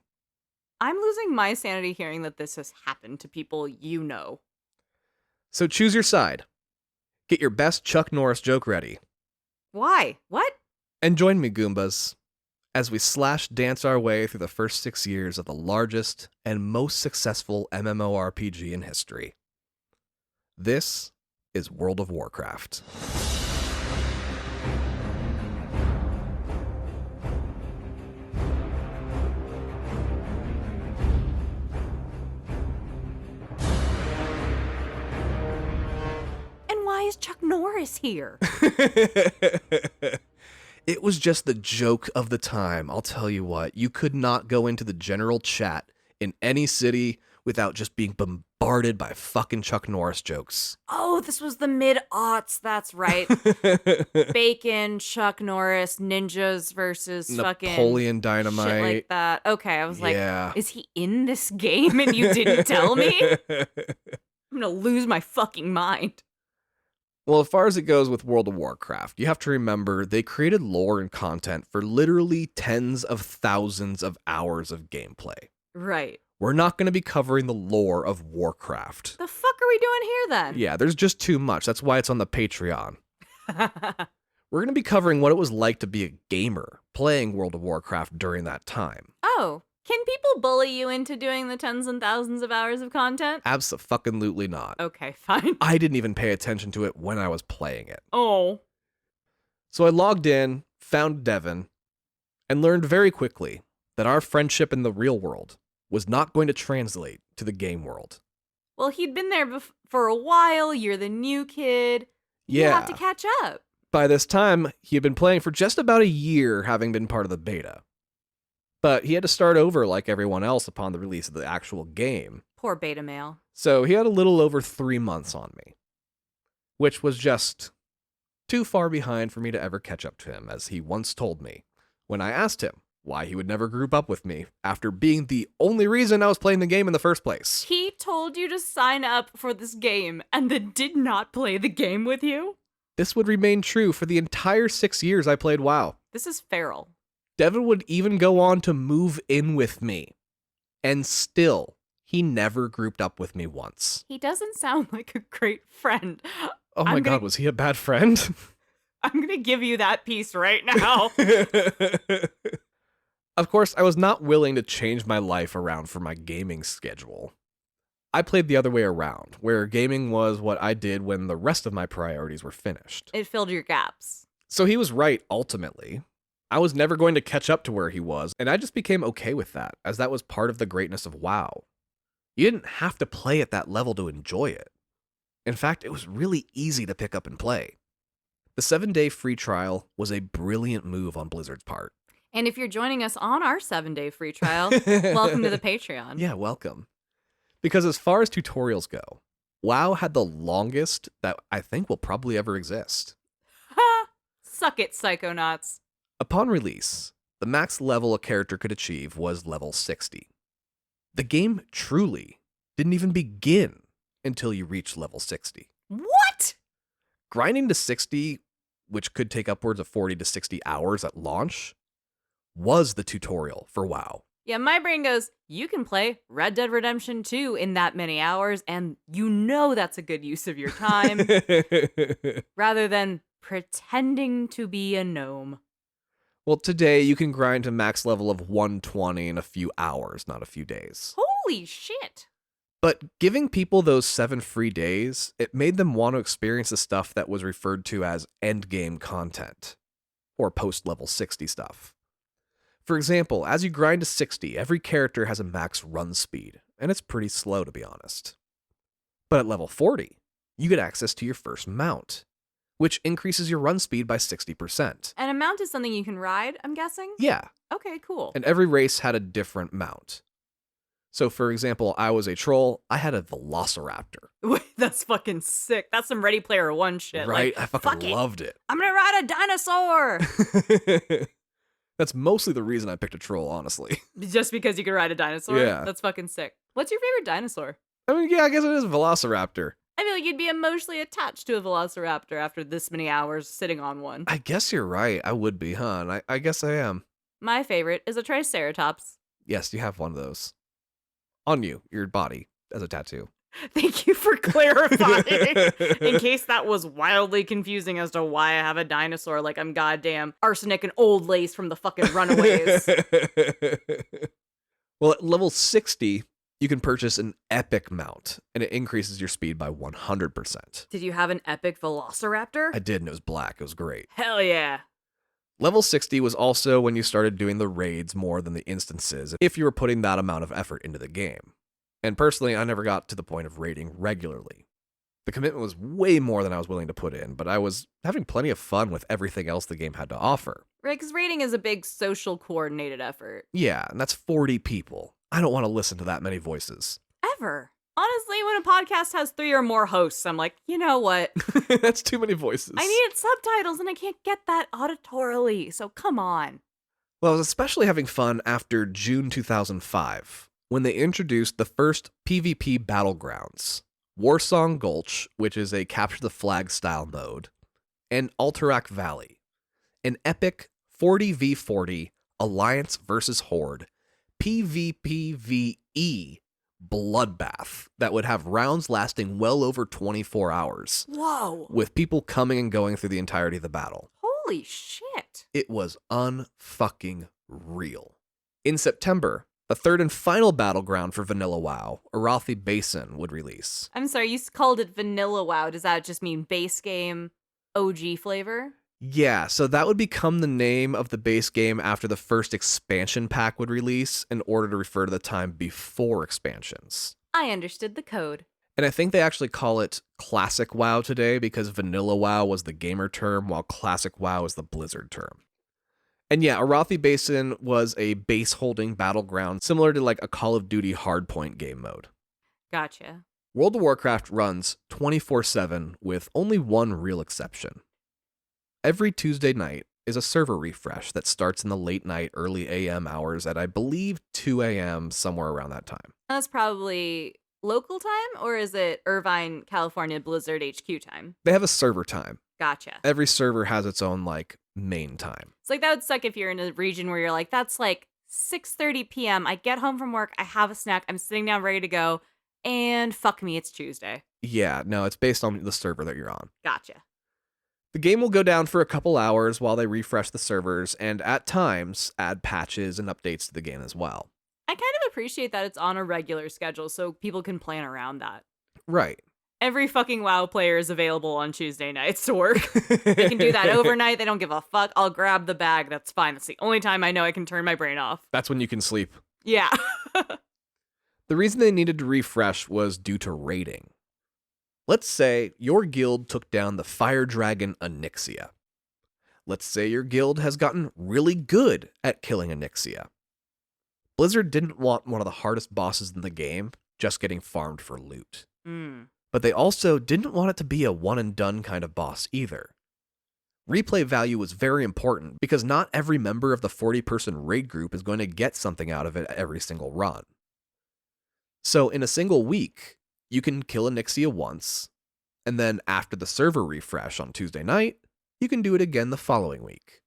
I'm losing my sanity hearing that this has happened to people you know. So choose your side. Get your best Chuck Norris joke ready. Why? What? And join me, Goombas, as we dance our way through the first 6 years of the largest and most successful MMORPG in history. This is World of Warcraft. And why is Chuck Norris here? It was just the joke of the time, I'll tell you what. You could not go into the general chat in any city without just being bombarded by fucking Chuck Norris jokes. Oh, this was the mid-aughts. That's right. Bacon, Chuck Norris, ninjas versus Napoleon fucking Dynamite. shit like that. Okay, I was Yeah. like, is he in this game and you didn't tell me? I'm gonna lose my fucking mind. Well, as far as it goes with World of Warcraft, you have to remember they created lore and content for literally tens of thousands of hours of gameplay. Right. We're not going to be covering the lore of Warcraft. The fuck are we doing here then? Yeah, there's just too much. That's why it's on the Patreon. We're going to be covering what it was like to be a gamer playing World of Warcraft during that time. Oh, can people bully you into doing the tens and thousands of hours of content? Abso-fucking-lutely not. Okay, fine. I didn't even pay attention to it when I was playing it. Oh. So I logged in, found Devin, and learned very quickly that our friendship in the real world was not going to translate to the game world. Well, he'd been there for a while. You're the new kid. You Yeah. have to catch up. By this time, he had been playing for just about a year, having been part of the beta. But he had to start over like everyone else upon the release of the actual game. Poor beta male. So he had a little over 3 months on me, which was just too far behind for me to ever catch up to him, as he once told me when I asked him why he would never group up with me after being the only reason I was playing the game in the first place. He told you to sign up for this game and then did not play the game with you? This would remain true for the entire 6 years I played WoW. This is feral. Devin would even go on to move in with me, and still, he never grouped up with me once. He doesn't sound like a great friend. Oh my god, was he a bad friend? I'm gonna give you that piece right now. Of course, I was not willing to change my life around for my gaming schedule. I played the other way around, where gaming was what I did when the rest of my priorities were finished. It filled your gaps. So he was right, ultimately. I was never going to catch up to where he was, and I just became okay with that, as that was part of the greatness of WoW. You didn't have to play at that level to enjoy it. In fact, it was really easy to pick up and play. The 7-day free trial was a brilliant move on Blizzard's part. And if you're joining us on our 7-day free trial, welcome to the Patreon. Yeah, welcome. Because as far as tutorials go, WoW had the longest that I think will probably ever exist. Ha! Suck it, Psychonauts. Upon release, the max level a character could achieve was level 60. The game truly didn't even begin until you reached level 60. What? Grinding to 60, which could take upwards of 40 to 60 hours at launch, was the tutorial for WoW. Yeah, my brain goes, you can play Red Dead Redemption 2 in that many hours, and you know that's a good use of your time, rather than pretending to be a gnome. Well, today you can grind to max level of 120 in a few hours, not a few days. Holy shit. But giving people those 7 free days, it made them want to experience the stuff that was referred to as endgame content, or post-level 60 stuff. For example, as you grind to 60, every character has a max run speed, and it's pretty slow to be honest. But at level 40, you get access to your first mount, which increases your run speed by 60%. And a mount is something you can ride, I'm guessing? Yeah, Okay, cool. and every race had a different mount. So for example, I was a troll, I had a velociraptor. Wait, that's fucking sick. That's some Ready Player One shit. Right? Like, I fucking fuck it. loved it. I'm gonna ride a dinosaur! That's mostly the reason I picked a troll, honestly. Just because you can ride a dinosaur? Yeah. That's fucking sick. What's your favorite dinosaur? I mean, yeah, I guess it is a velociraptor. I feel like you'd be emotionally attached to a velociraptor after this many hours sitting on one. I guess you're right. I would be, huh? And I guess I am. My favorite is a Triceratops. Yes, you have one of those. On you, your body, as a tattoo. Thank you for clarifying. In case that was wildly confusing as to why I have a dinosaur like I'm goddamn Arsenic and Old Lace from the fucking Runaways. Well, at level 60, you can purchase an epic mount, and it increases your speed by 100%. Did you have an epic velociraptor? I did, and it was black. It was great. Hell yeah. Level 60 was also when you started doing the raids more than the instances, if you were putting that amount of effort into the game. And personally, I never got to the point of raiding regularly. The commitment was way more than I was willing to put in, but I was having plenty of fun with everything else the game had to offer. Right, because raiding is a big social coordinated effort. Yeah, and that's 40 people. I don't want to listen to that many voices. Ever. Honestly, when a podcast has 3 or more hosts, I'm like, you know what? That's too many voices. I needed subtitles and I can't get that auditorily, so come on. Well, I was especially having fun after June 2005, when they introduced the first PvP battlegrounds, Warsong Gulch, which is a capture the flag style mode, and Alterac Valley, an epic 40v40 Alliance versus Horde PvPvE bloodbath that would have rounds lasting well over 24 hours. Whoa. With people coming and going through the entirety of the battle. Holy shit. It was unfucking real. In September, the third and final battleground for Vanilla WoW, Arathi Basin, would release. I'm sorry, you called it Vanilla WoW. Does that just mean base game OG flavor? Yeah, so that would become the name of the base game after the first expansion pack would release in order to refer to the time before expansions. I understood the code. And I think they actually call it Classic WoW today because Vanilla WoW was the gamer term while Classic WoW is the Blizzard term. And yeah, Arathi Basin was a base-holding battleground similar to like a Call of Duty hardpoint game mode. Gotcha. World of Warcraft runs 24/7 with only one real exception. Every Tuesday night is a server refresh that starts in the late night, early AM hours at, I believe, 2 a.m., somewhere around that time. That's probably local time, or is it Irvine, California Blizzard HQ time? They have a server time. Gotcha. Every server has its own, like, main time. It's like that would suck if you're in a region where you're like, that's like 6:30 p.m. I get home from work, I have a snack, I'm sitting down ready to go, and fuck me, it's Tuesday. Yeah, no, it's based on the server that you're on. Gotcha. The game will go down for a couple hours while they refresh the servers, and at times add patches and updates to the game as well. I kind of appreciate that it's on a regular schedule so people can plan around that. Right. Every fucking WoW player is available on Tuesday nights to work. They can do that overnight. They don't give a fuck. I'll grab the bag. That's fine. That's the only time I know I can turn my brain off. That's when you can sleep. Yeah. The reason they needed to refresh was due to raiding. Let's say your guild took down the fire dragon Onyxia. Let's say your guild has gotten really good at killing Onyxia. Blizzard didn't want one of the hardest bosses in the game just getting farmed for loot. But they also didn't want it to be a one-and-done kind of boss either. Replay value was very important because not every member of the 40-person raid group is going to get something out of it every single run. So in a single week, you can kill Onyxia once, and then after the server refresh on Tuesday night, you can do it again the following week.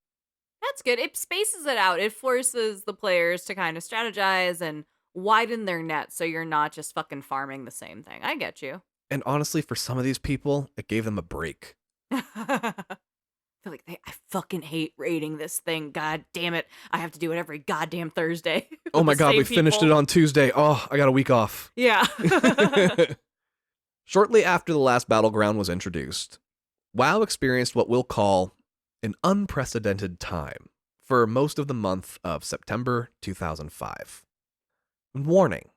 That's good. It spaces it out. It forces the players to kind of strategize and widen their net so you're not just fucking farming the same thing. I get you. And honestly, for some of these people, it gave them a break. I feel like I fucking hate raiding this thing. God damn it. I have to do it every goddamn Thursday. Oh my god, we finished it on Tuesday. Oh, I got a week off. Yeah. Shortly after the last battleground was introduced, WoW experienced what we'll call an unprecedented time for most of the month of September 2005. Warning.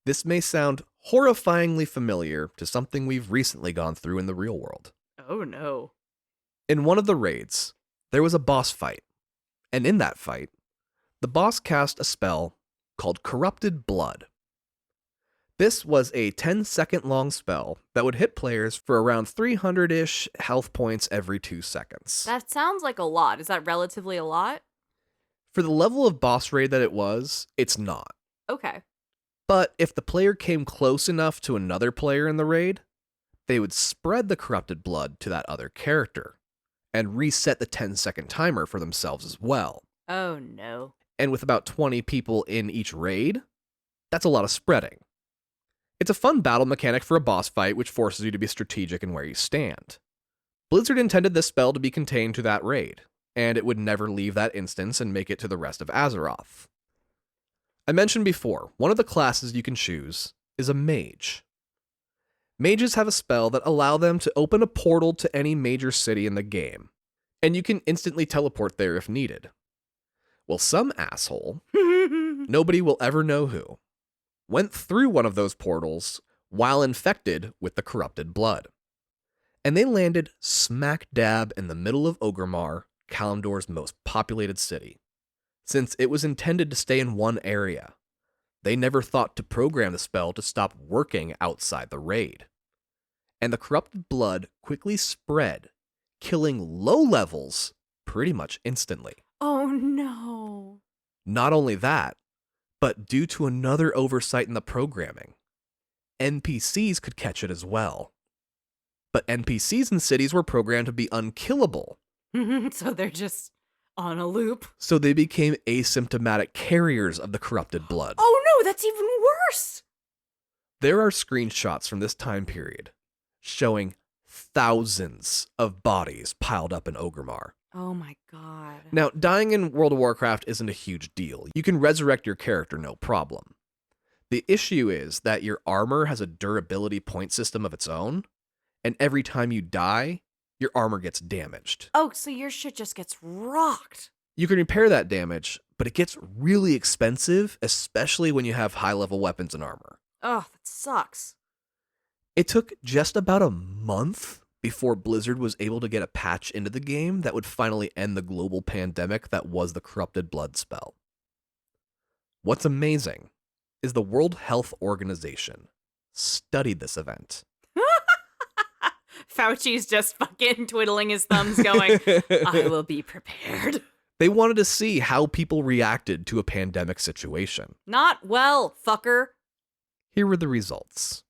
This may sound horrifyingly familiar to something we've recently gone through in the real world. Oh no. In one of the raids, there was a boss fight, and in that fight, the boss cast a spell called Corrupted Blood. This was a 10-second long spell that would hit players for around 300-ish health points every 2 seconds. That sounds like a lot. Is that relatively a lot? For the level of boss raid that it was, it's not. Okay. But if the player came close enough to another player in the raid, they would spread the corrupted blood to that other character and reset the 10-second timer for themselves as well. Oh no. And with about 20 people in each raid, that's a lot of spreading. It's a fun battle mechanic for a boss fight which forces you to be strategic in where you stand. Blizzard intended this spell to be contained to that raid, and it would never leave that instance and make it to the rest of Azeroth. I mentioned before, one of the classes you can choose is a mage. Mages have a spell that allow them to open a portal to any major city in the game, and you can instantly teleport there if needed. Well, some asshole, nobody will ever know who, went through one of those portals while infected with the corrupted blood. And they landed smack dab in the middle of Orgrimmar, Kalimdor's most populated city. Since it was intended to stay in one area, they never thought to program the spell to stop working outside the raid. And the corrupted blood quickly spread, killing low levels pretty much instantly. Oh no. Not only that, but due to another oversight in the programming, NPCs could catch it as well. But NPCs in cities were programmed to be unkillable. So they're just on a loop. So they became asymptomatic carriers of the corrupted blood. Oh no, that's even worse. There are screenshots from this time period showing thousands of bodies piled up in Orgrimmar. Oh my god. Now, dying in World of Warcraft isn't a huge deal. You can resurrect your character, no problem. The issue is that your armor has a durability point system of its own, and every time you die, your armor gets damaged. Oh, so your shit just gets rocked. You can repair that damage, but it gets really expensive, especially when you have high-level weapons and armor. Oh, that sucks. It took just about a month before Blizzard was able to get a patch into the game that would finally end the global pandemic that was the corrupted blood spell. What's amazing is the World Health Organization studied this event. Fauci's just fucking twiddling his thumbs going, I will be prepared. They wanted to see how people reacted to a pandemic situation. Not well, fucker. Here were the results.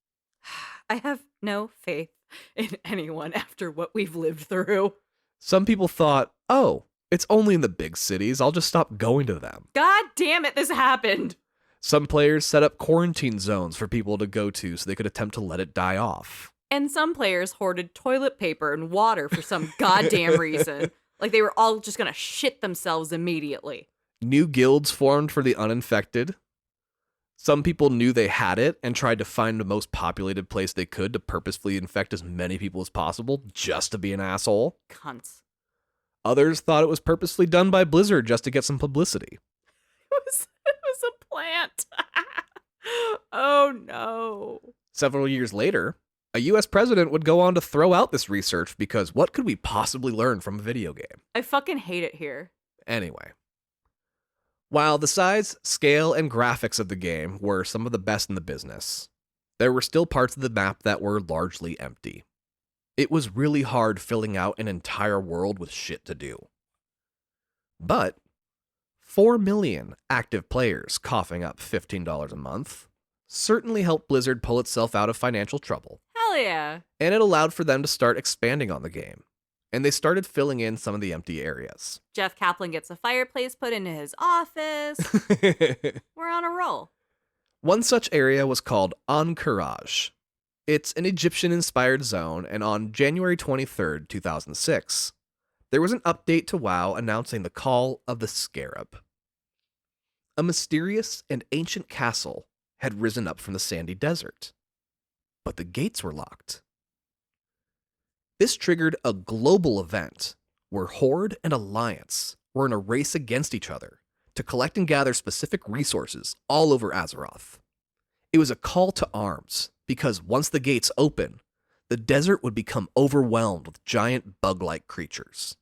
I have no faith in anyone after what we've lived through. Some people thought, oh, it's only in the big cities, I'll just stop going to them. God damn it, this happened. Some players set up quarantine zones for people to go to so they could attempt to let it die off. And some players hoarded toilet paper and water for some goddamn reason. Like they were all just gonna shit themselves immediately. New guilds formed for the uninfected. Some people knew they had it and tried to find the most populated place they could to purposefully infect as many people as possible just to be an asshole. Cunts. Others thought it was purposefully done by Blizzard just to get some publicity. It was a plant. Oh no. Several years later, a US president would go on to throw out this research because what could we possibly learn from a video game? I fucking hate it here. Anyway. While the size, scale, and graphics of the game were some of the best in the business, there were still parts of the map that were largely empty. It was really hard filling out an entire world with shit to do. But 4 million active players coughing up $15 a month certainly helped Blizzard pull itself out of financial trouble. Hell yeah. And it allowed for them to start expanding on the game. And they started filling in some of the empty areas. Jeff Kaplan gets a fireplace put into his office. We're on a roll. One such area was called Ahn'Qiraj. It's an Egyptian-inspired zone, and on January 23rd, 2006, there was an update to WoW announcing the call of the Scarab. A mysterious and ancient castle had risen up from the sandy desert, but the gates were locked. This triggered a global event where Horde and Alliance were in a race against each other to collect and gather specific resources all over Azeroth. It was a call to arms because once the gates open, the desert would become overwhelmed with giant bug-like creatures.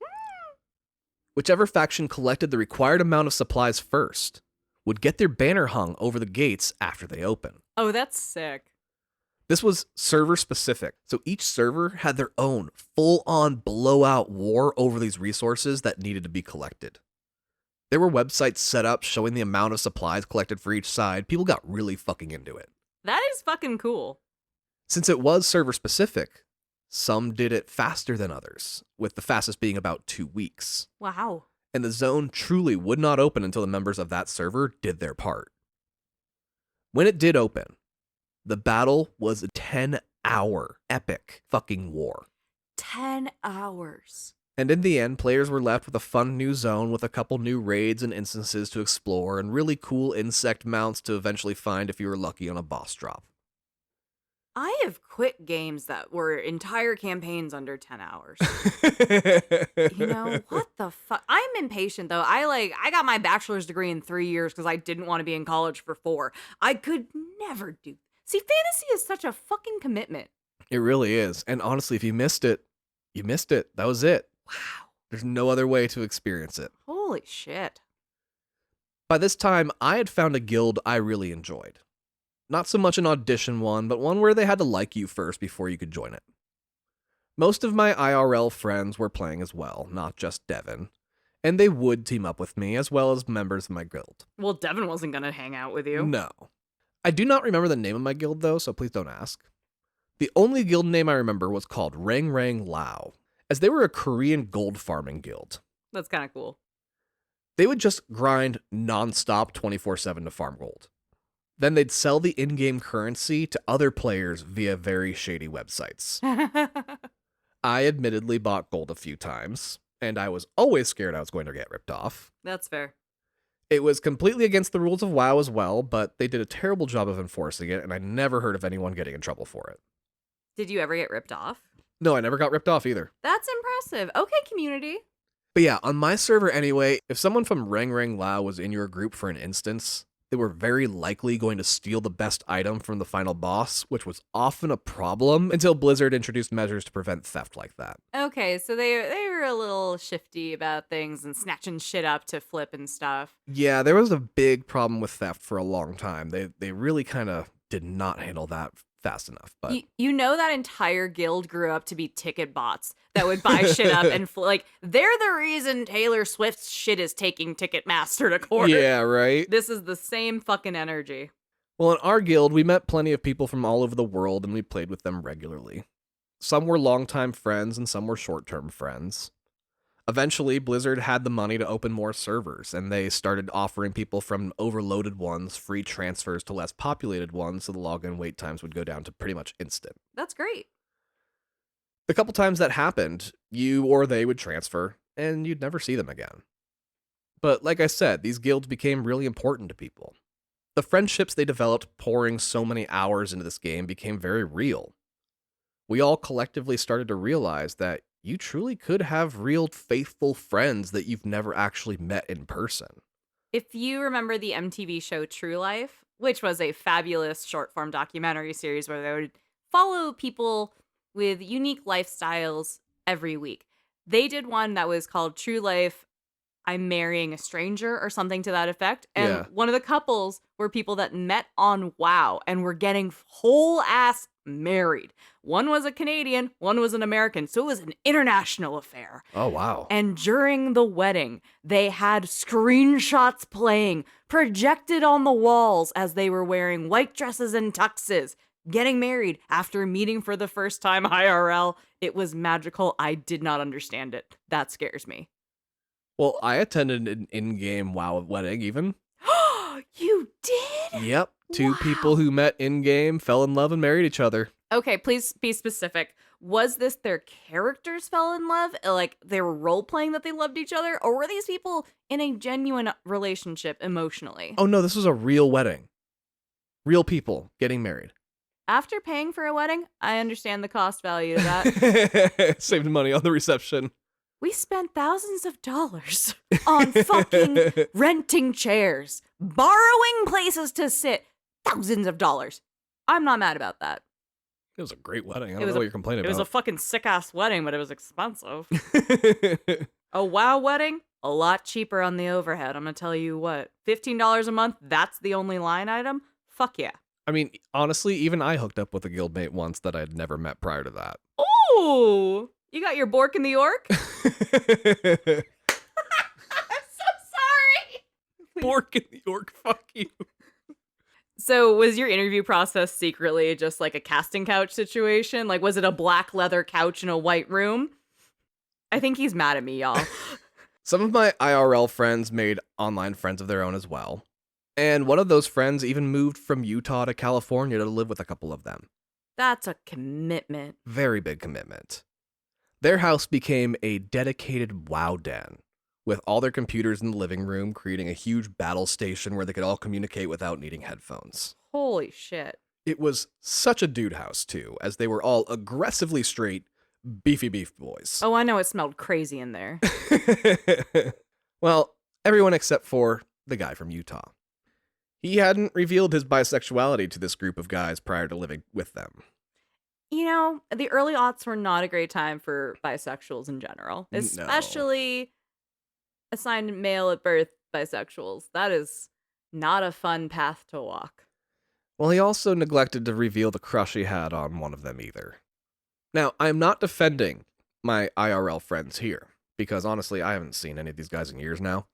Whichever faction collected the required amount of supplies first would get their banner hung over the gates after they open. Oh, that's sick. This was server specific, so each server had their own full-on blowout war over these resources that needed to be collected. There were websites set up showing the amount of supplies collected for each side. People got really fucking into it. That is fucking cool. Since it was server specific, some did it faster than others, with the fastest being about 2 weeks. Wow. And the zone truly would not open until the members of that server did their part. When it did open, the battle was a 10-hour epic fucking war. 10 hours. And in the end, players were left with a fun new zone with a couple new raids and instances to explore and really cool insect mounts to eventually find if you were lucky on a boss drop. I have quit games that were entire campaigns under 10 hours. You know, what the fuck? I'm impatient though. I got my bachelor's degree in 3 years because I didn't want to be in college for 4. I could never do See, fantasy is such a fucking commitment. It really is. And honestly, if you missed it, you missed it. That was it. Wow. There's no other way to experience it. Holy shit. By this time, I had found a guild I really enjoyed. Not so much an audition one, but one where they had to like you first before you could join it. Most of my IRL friends were playing as well, not just Devin, and they would team up with me as well as members of my guild. Well, Devin wasn't going to hang out with you. No. I do not remember the name of my guild though, so please don't ask. The only guild name I remember was called Rang Rang Lao, as they were a Korean gold farming guild. That's kind of cool. They would just grind nonstop 24/7 to farm gold. Then they'd sell the in-game currency to other players via very shady websites. I admittedly bought gold a few times, and I was always scared I was going to get ripped off. That's fair. It was completely against the rules of WoW as well, but they did a terrible job of enforcing it, and I never heard of anyone getting in trouble for it. Did you ever get ripped off? No, I never got ripped off either. That's impressive. Okay, community. But yeah, on my server anyway, if someone from Rang Rang Lao was in your group for an instance, they were very likely going to steal the best item from the final boss, which was often a problem until Blizzard introduced measures to prevent theft like that. Okay, so they were a little shifty about things and snatching shit up to flip and stuff. Yeah, there was a big problem with theft for a long time. They really kind of did not handle that fast enough. But you know that entire guild grew up to be ticket bots that would buy shit up and like they're the reason Taylor Swift's shit is taking Ticketmaster to court. Yeah, right? This is the same fucking energy. Well, in our guild, we met plenty of people from all over the world and we played with them regularly. Some were longtime friends and some were short-term friends. Eventually, Blizzard had the money to open more servers, and they started offering people from overloaded ones free transfers to less populated ones, so the login wait times would go down to pretty much instant. That's great. The couple times that happened, you or they would transfer, and you'd never see them again. But like I said, these guilds became really important to people. The friendships they developed pouring so many hours into this game became very real. We all collectively started to realize that you truly could have real faithful friends that you've never actually met in person. If you remember the MTV show True Life, which was a fabulous short form documentary series where they would follow people with unique lifestyles every week. They did one that was called True Life, I'm Marrying a Stranger or something to that effect. And one of the couples were people that met on WoW and were getting whole ass married. One was a Canadian, one was an American. So it was an international affair. Oh, wow. And during the wedding, they had screenshots playing, projected on the walls as they were wearing white dresses and tuxes, getting married after meeting for the first time IRL. It was magical. I did not understand it. That scares me. Well, I attended an in-game WoW wedding even. You did? Yep. Two people who met in-game, fell in love, and married each other. Okay, please be specific. Was this their characters fell in love? Like they were role-playing that they loved each other? Or were these people in a genuine relationship emotionally? Oh no, this was a real wedding. Real people getting married. After paying for a wedding, I understand the cost value of that. Saved money on the reception. We spent thousands of dollars on fucking renting chairs, borrowing places to sit. Thousands of dollars. I'm not mad about that. It was a great wedding. I don't know what you're complaining about. It was a fucking sick-ass wedding, but it was expensive. A WoW wedding? A lot cheaper on the overhead, I'm gonna tell you what. $15 a month, that's the only line item? Fuck yeah. I mean, honestly, even I hooked up with a guildmate once that I'd never met prior to that. Ooh! You got your Bork in the York? I'm so sorry! Bork in the York, fuck you. So was your interview process secretly just like a casting couch situation? Like, was it a black leather couch in a white room? I think he's mad at me, y'all. Some of my IRL friends made online friends of their own as well. And one of those friends even moved from Utah to California to live with a couple of them. That's a commitment. Very big commitment. Their house became a dedicated WoW den, with all their computers in the living room, creating a huge battle station where they could all communicate without needing headphones. Holy shit. It was such a dude house, too, as they were all aggressively straight, beefy beef boys. Oh, I know it smelled crazy in there. Well, everyone except for the guy from Utah. He hadn't revealed his bisexuality to this group of guys prior to living with them. You know, the early aughts were not a great time for bisexuals in general, No. especially assigned male at birth bisexuals. That is not a fun path to walk. Well, he also neglected to reveal the crush he had on one of them either. Now, I'm not defending my IRL friends here, because honestly, I haven't seen any of these guys in years now.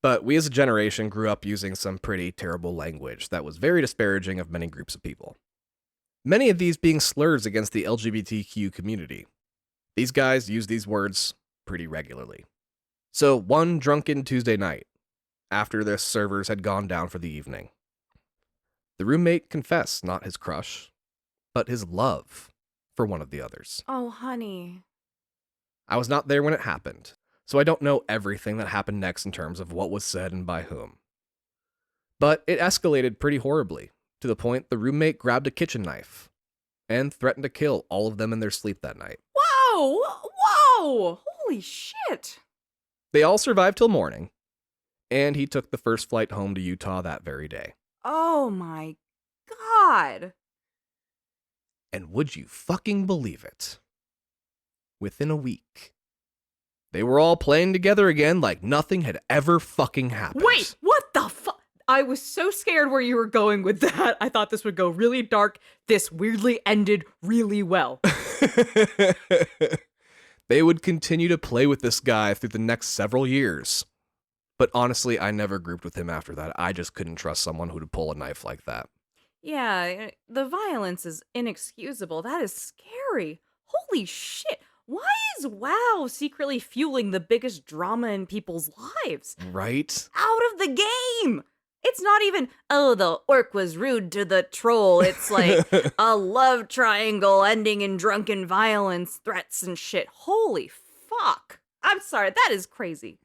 But we as a generation grew up using some pretty terrible language that was very disparaging of many groups of people. Many of these being slurs against the LGBTQ community. These guys use these words pretty regularly. So one drunken Tuesday night, after their servers had gone down for the evening, the roommate confessed not his crush, but his love for one of the others. Oh, honey. I was not there when it happened, so I don't know everything that happened next in terms of what was said and by whom. But it escalated pretty horribly, to the point the roommate grabbed a kitchen knife and threatened to kill all of them in their sleep that night. Whoa! Whoa! Holy shit! They all survived till morning, and he took the first flight home to Utah that very day. Oh my god! And would you fucking believe it? Within a week, they were all playing together again like nothing had ever fucking happened. Wait, what the fuck? I was so scared where you were going with that. I thought this would go really dark. This weirdly ended really well. They would continue to play with this guy through the next several years. But honestly, I never grouped with him after that. I just couldn't trust someone who would pull a knife like that. Yeah, the violence is inexcusable. That is scary. Holy shit. Why is WoW secretly fueling the biggest drama in people's lives? Right? Out of the game! It's not even, oh, the orc was rude to the troll. It's like a love triangle ending in drunken violence, threats, and shit. Holy fuck. I'm sorry, that is crazy.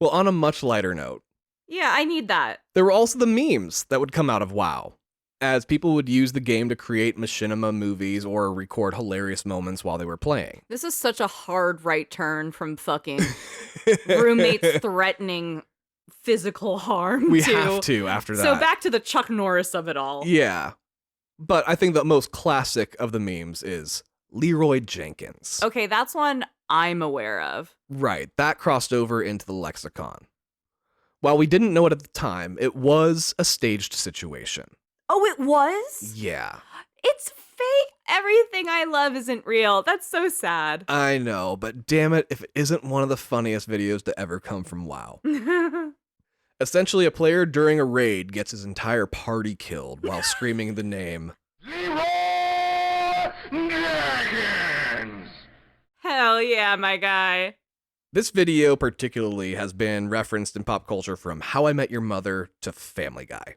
Well, on a much lighter note, Yeah, I need that. there were also the memes that would come out of WoW, as people would use the game to create machinima movies or record hilarious moments while they were playing. This is such a hard right turn from fucking roommates threatening physical harm. We have to after that. So back to the Chuck Norris of it all. Yeah. But I think the most classic of the memes is Leroy Jenkins. Okay, that's one I'm aware of. Right, that crossed over into the lexicon. While we didn't know it at the time, it was a staged situation. Oh, it was? Yeah. It's fake. Everything I love isn't real. That's so sad. I know, but damn it if it isn't one of the funniest videos to ever come from WoW. Essentially, a player during a raid gets his entire party killed while screaming the name Leroy Jenkins! Hell yeah, my guy. This video particularly has been referenced in pop culture from How I Met Your Mother to Family Guy.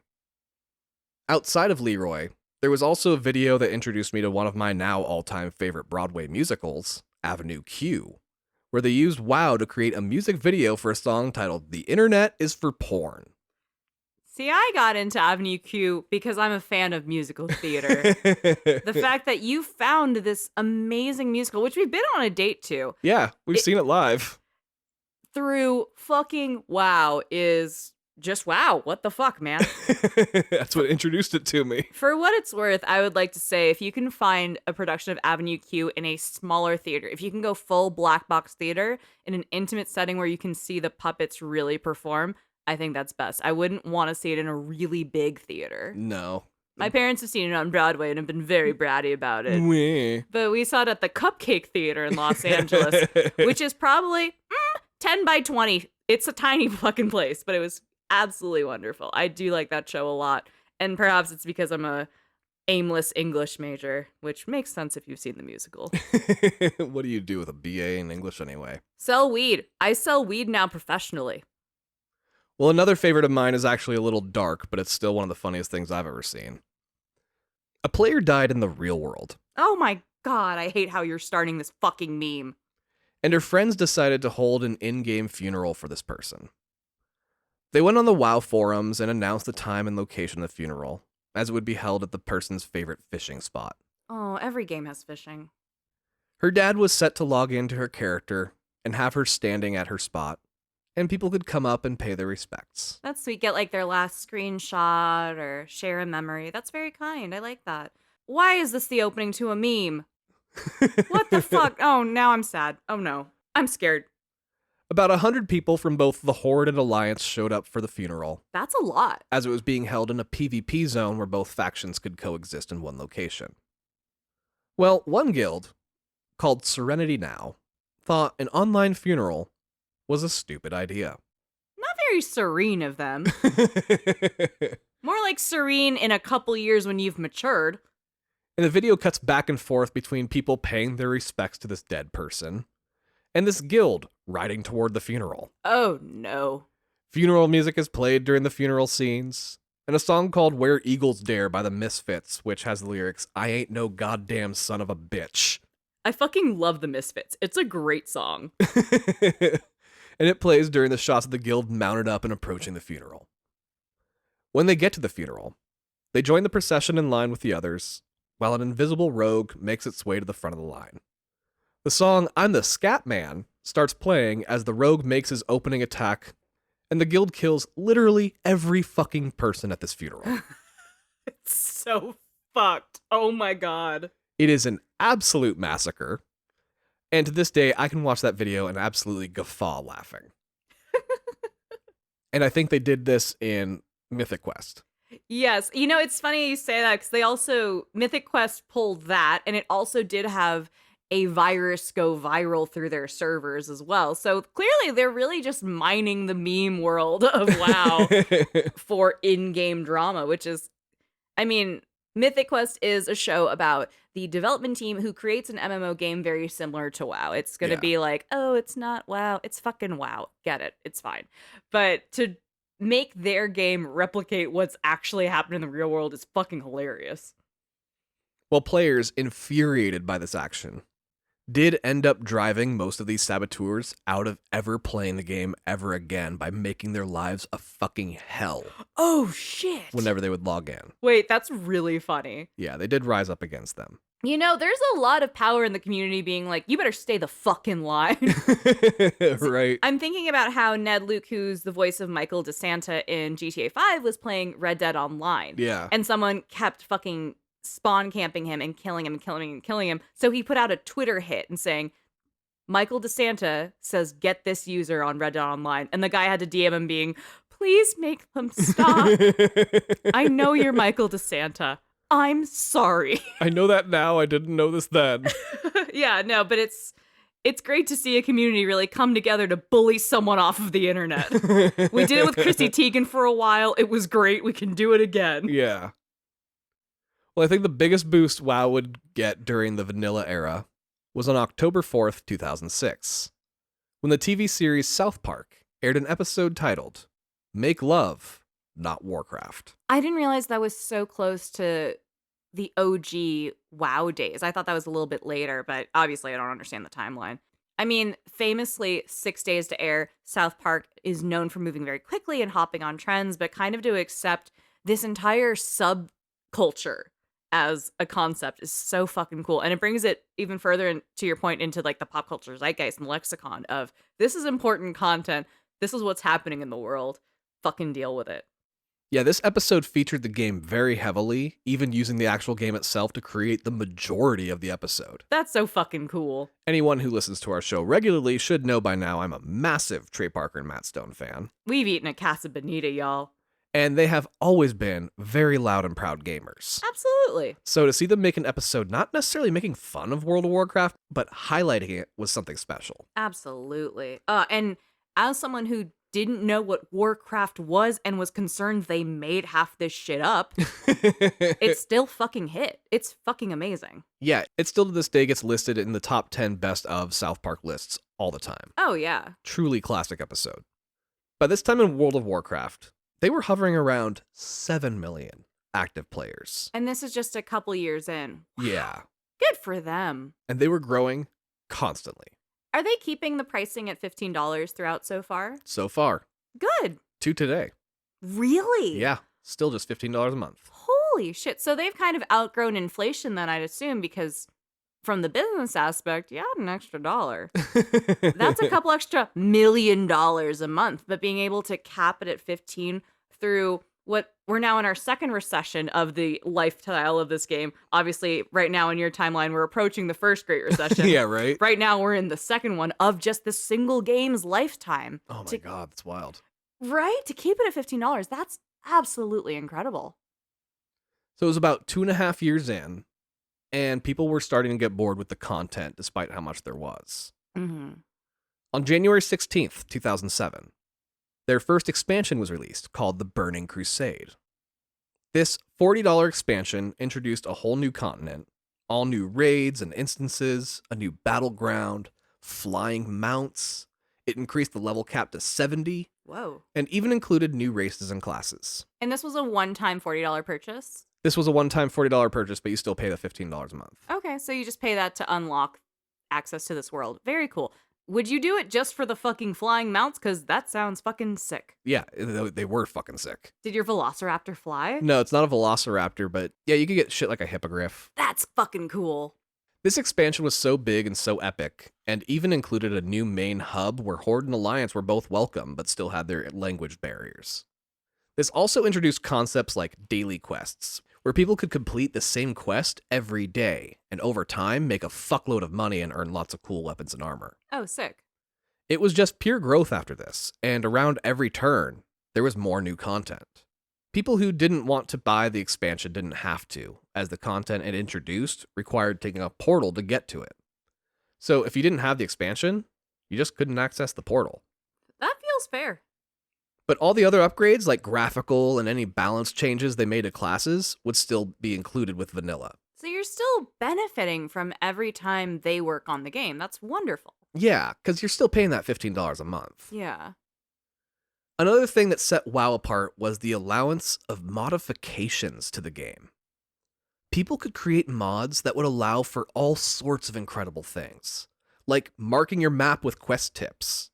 Outside of Leroy, there was also a video that introduced me to one of my now all-time favorite Broadway musicals, Avenue Q, where they used WoW to create a music video for a song titled The Internet is for Porn. See, I got into Avenue Q because I'm a fan of musical theater. The fact that you found this amazing musical, which we've been on a date to, Yeah, we've seen it live. through fucking WoW is just wow. What the fuck, man? That's what introduced it to me. For what it's worth, I would like to say if you can find a production of Avenue Q in a smaller theater, if you can go full black box theater in an intimate setting where you can see the puppets really perform, I think that's best. I wouldn't want to see it in a really big theater. No. My parents have seen it on Broadway and have been very bratty about it. Weh. But we saw it at the Cupcake Theater in Los Angeles, which is probably 10 by 20. It's a tiny fucking place, but it was absolutely wonderful. I do like that show a lot. And perhaps it's because I'm a aimless English major, which makes sense if you've seen the musical. What do you do with a BA in English anyway? Sell weed. I sell weed now professionally. Well, another favorite of mine is actually a little dark, but it's still one of the funniest things I've ever seen. A player died in the real world, Oh my god, I hate how you're starting this fucking meme. and her friends decided to hold an in-game funeral for this person. They went on the WoW forums and announced the time and location of the funeral, as it would be held at the person's favorite fishing spot. Oh, every game has fishing. Her dad was set to log into her character and have her standing at her spot, and people could come up and pay their respects. That's sweet. Get like their last screenshot or share a memory. That's very kind. I like that. Why is this the opening to a meme? What the fuck? Oh, now I'm sad. Oh no. I'm scared. About 100 people from both the Horde and Alliance showed up for the funeral, That's a lot. as it was being held in a PvP zone where both factions could coexist in one location. Well, one guild, called Serenity Now, thought an online funeral was a stupid idea. Not very serene of them. More like serene in a couple years when you've matured. And the video cuts back and forth between people paying their respects to this dead person and this guild riding toward the funeral. Oh no. Funeral music is played during the funeral scenes, and a song called Where Eagles Dare by the Misfits, which has the lyrics, I ain't no goddamn son of a bitch. I fucking love the Misfits. It's a great song. And it plays during the shots of the guild mounted up and approaching the funeral. When they get to the funeral, they join the procession in line with the others, while an invisible rogue makes its way to the front of the line. The song I'm the Scat Man starts playing as the rogue makes his opening attack, and the guild kills literally every fucking person at this funeral. It's so fucked. Oh my god. It is an absolute massacre, and to this day, I can watch that video and absolutely guffaw laughing. And I think they did this in Mythic Quest. Yes. You know, it's funny you say that because they also, Mythic Quest pulled that, and it also did have a virus go viral through their servers as well. So clearly they're really just mining the meme world of WoW for in-game drama, which is, I mean, Mythic Quest is a show about the development team who creates an MMO game very similar to WoW. It's going to be like, oh, it's not WoW, it's fucking WoW. Get it. It's fine. But to make their game replicate what's actually happening in the real world is fucking hilarious. Well, players, infuriated by this action, did end up driving most of these saboteurs out of ever playing the game ever again by making their lives a fucking hell Oh, shit. whenever they would log in. Wait, that's really funny. Yeah, they did rise up against them. You know, there's a lot of power in the community being like, you better stay the fucking line. Right. I'm thinking about how Ned Luke, who's the voice of Michael DeSanta in GTA 5, was playing Red Dead Online. Yeah. And someone kept fucking spawn camping him and killing him and killing him and killing him. So he put out a Twitter hit and saying, Michael DeSanta says, get this user on Red Dead Online. And the guy had to DM him being, please make them stop. I know you're Michael DeSanta. I'm sorry. I know that now. I didn't know this then. Yeah, no, but it's great to see a community really come together to bully someone off of the internet. We did it with Chrissy Teigen for a while. It was great. We can do it again. Yeah. Well, I think the biggest boost WoW would get during the vanilla era was on October 4th, 2006, when the TV series South Park aired an episode titled Make Love, Not Warcraft. I didn't realize that was so close to the OG WoW days. I thought that was a little bit later, but obviously I don't understand the timeline. I mean, famously, 6 days to air, South Park is known for moving very quickly and hopping on trends, but kind of to accept this entire subculture as a concept is so fucking cool. And it brings it even further, to your point, into like the pop culture zeitgeist and lexicon of this is important content. This is what's happening in the world. Fucking deal with it. Yeah, this episode featured the game very heavily, even using the actual game itself to create the majority of the episode. That's so fucking cool. Anyone who listens to our show regularly should know by now I'm a massive Trey Parker and Matt Stone fan. We've eaten a Casa Bonita, y'all. And they have always been very loud and proud gamers. Absolutely. So to see them make an episode not necessarily making fun of World of Warcraft, but highlighting it was something special. Absolutely. And as someone who didn't know what Warcraft was and was concerned they made half this shit up, it still fucking hit. It's fucking amazing. Yeah, it still to this day gets listed in the top 10 best of South Park lists all the time. Oh, yeah. Truly classic episode. By this time in World of Warcraft, they were hovering around 7 million active players. And this is just a couple years in. Yeah. Good for them. And they were growing constantly. Are they keeping the pricing at $15 throughout so far? So far. Good. To today. Really? Yeah. Still just $15 a month. Holy shit. So they've kind of outgrown inflation then, I'd assume, because from the business aspect, you add an extra dollar. That's a couple extra $1 million a month, but being able to cap it at 15 through what we're now in our second recession of the lifestyle of this game. Obviously, right now in your timeline, we're approaching the first Great Recession. Yeah, right? Right now, we're in the second one of just the single game's lifetime. Oh my God, that's wild. Right? To keep it at $15, that's absolutely incredible. So it was about 2.5 years in, and people were starting to get bored with the content despite how much there was. Mm-hmm. On January 16th, 2007, their first expansion was released called The Burning Crusade. This $40 expansion introduced a whole new continent, all new raids and instances, a new battleground, flying mounts. It increased the level cap to 70, Whoa. and even included new races and classes. And this was a one-time $40 purchase? This was a one-time $40 purchase, but you still pay the $15 a month. Okay, so you just pay that to unlock access to this world. Very cool. Would you do it just for the fucking flying mounts? Because that sounds fucking sick. Yeah, they were fucking sick. Did your Velociraptor fly? No, it's not a Velociraptor, but yeah, you could get shit like a Hippogriff. That's fucking cool. This expansion was so big and so epic, and even included a new main hub where Horde and Alliance were both welcome, but still had their language barriers. This also introduced concepts like daily quests, where people could complete the same quest every day, and over time make a fuckload of money and earn lots of cool weapons and armor. Oh, sick. It was just pure growth after this, and around every turn, there was more new content. People who didn't want to buy the expansion didn't have to, as the content it introduced required taking a portal to get to it. So if you didn't have the expansion, you just couldn't access the portal. That feels fair. But all the other upgrades, like graphical and any balance changes they made to classes, would still be included with vanilla. So you're still benefiting from every time they work on the game. That's wonderful. Yeah, because you're still paying that $15 a month. Yeah. Another thing that set WoW apart was the allowance of modifications to the game. People could create mods that would allow for all sorts of incredible things, like marking your map with quest tips,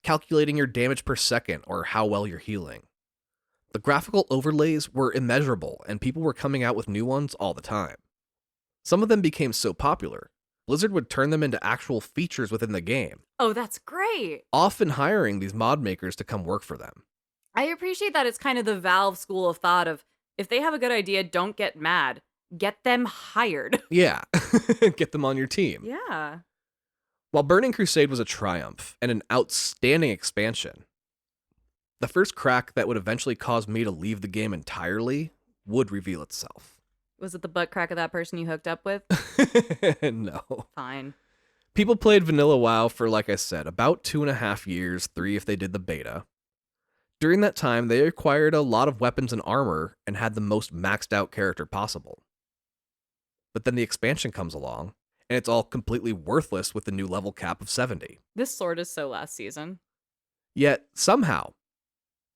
calculating your damage per second or how well you're healing. The graphical overlays were immeasurable, and people were coming out with new ones all the time. Some of them became so popular, Blizzard would turn them into actual features within the game, Oh, that's great. often hiring these mod makers to come work for them. I appreciate that it's kind of the Valve school of thought of, if they have a good idea, don't get mad. Get them hired. Yeah, get them on your team. Yeah. While Burning Crusade was a triumph and an outstanding expansion, the first crack that would eventually cause me to leave the game entirely would reveal itself. Was it the butt crack of that person you hooked up with? No. Fine. People played Vanilla WoW for, like I said, about 2.5 years, 3 if they did the beta. During that time, they acquired a lot of weapons and armor and had the most maxed out character possible. But then the expansion comes along, and it's all completely worthless with the new level cap of 70. This sword is so last season. Yet, somehow,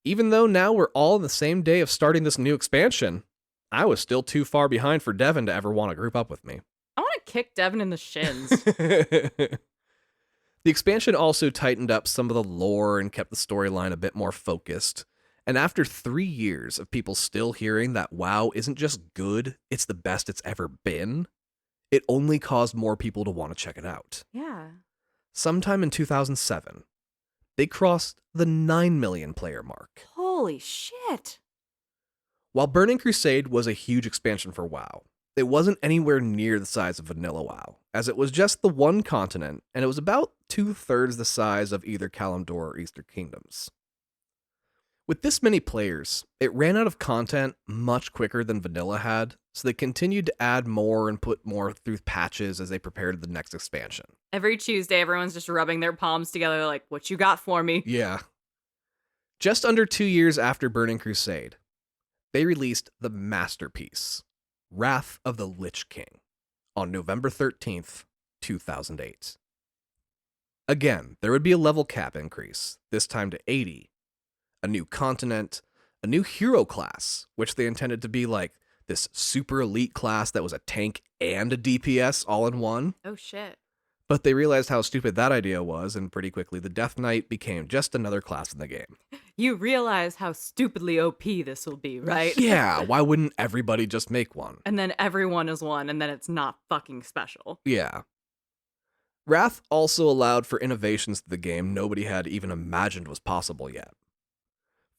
even though now we're all on the same day of starting this new expansion, I was still too far behind for Devin to ever want to group up with me. I want to kick Devin in the shins. The expansion also tightened up some of the lore and kept the storyline a bit more focused. And after 3 years of people still hearing that WoW isn't just good, it's the best it's ever been, it only caused more people to want to check it out. Yeah. Sometime in 2007, they crossed the 9 million player mark. Holy shit. While Burning Crusade was a huge expansion for WoW, it wasn't anywhere near the size of vanilla WoW, as it was just the one continent, and it was about 2/3 the size of either Kalimdor or Eastern Kingdoms. With this many players, it ran out of content much quicker than vanilla had, so they continued to add more and put more through patches as they prepared the next expansion. Every Tuesday, everyone's just rubbing their palms together like, what you got for me? Yeah. Just under 2 years after Burning Crusade, they released the masterpiece, Wrath of the Lich King, on November 13th, 2008. Again, there would be a level cap increase, this time to 80, a new continent, a new hero class, which they intended to be like this super elite class that was a tank and a DPS all in one. Oh shit. But they realized how stupid that idea was, and pretty quickly the Death Knight became just another class in the game. You realize how stupidly OP this will be, right? Yeah, why wouldn't everybody just make one? And then everyone is one, and then it's not fucking special. Yeah. Wrath also allowed for innovations to the game nobody had even imagined was possible yet.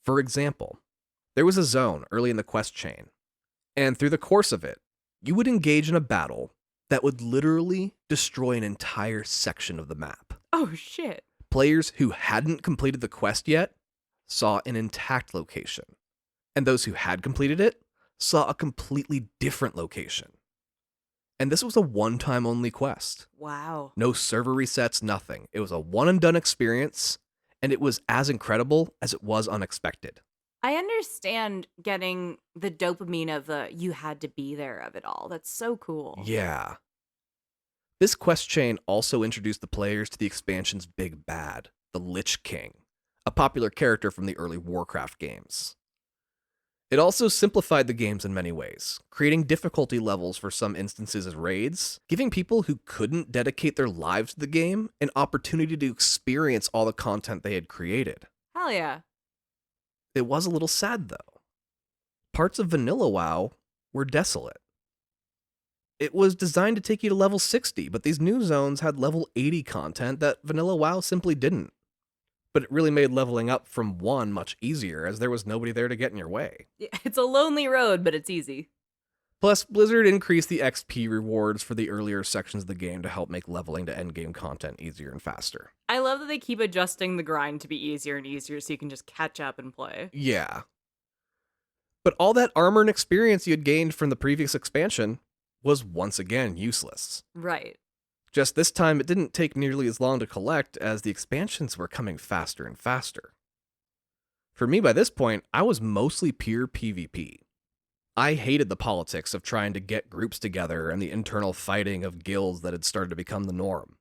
For example, there was a zone early in the quest chain, and through the course of it, you would engage in a battle that would literally destroy an entire section of the map. Oh, shit. Players who hadn't completed the quest yet saw an intact location, and those who had completed it saw a completely different location. And this was a one-time only quest. Wow. No server resets, nothing. It was a one-and-done experience, and it was as incredible as it was unexpected. I understand getting the dopamine of the you had to be there of it all. That's so cool. Yeah. This quest chain also introduced the players to the expansion's big bad, the Lich King, a popular character from the early Warcraft games. It also simplified the games in many ways, creating difficulty levels for some instances as raids, giving people who couldn't dedicate their lives to the game an opportunity to experience all the content they had created. Hell yeah. It was a little sad, though. Parts of Vanilla WoW were desolate. It was designed to take you to level 60, but these new zones had level 80 content that Vanilla WoW simply didn't. But it really made leveling up from 1 much easier, as there was nobody there to get in your way. It's a lonely road, but it's easy. Plus, Blizzard increased the XP rewards for the earlier sections of the game to help make leveling to endgame content easier and faster. I love that they keep adjusting the grind to be easier and easier so you can just catch up and play. Yeah. But all that armor and experience you had gained from the previous expansion was once again useless. Right. Just this time, it didn't take nearly as long to collect as the expansions were coming faster and faster. For me, by this point, I was mostly pure PvP. I hated the politics of trying to get groups together and the internal fighting of guilds that had started to become the norm.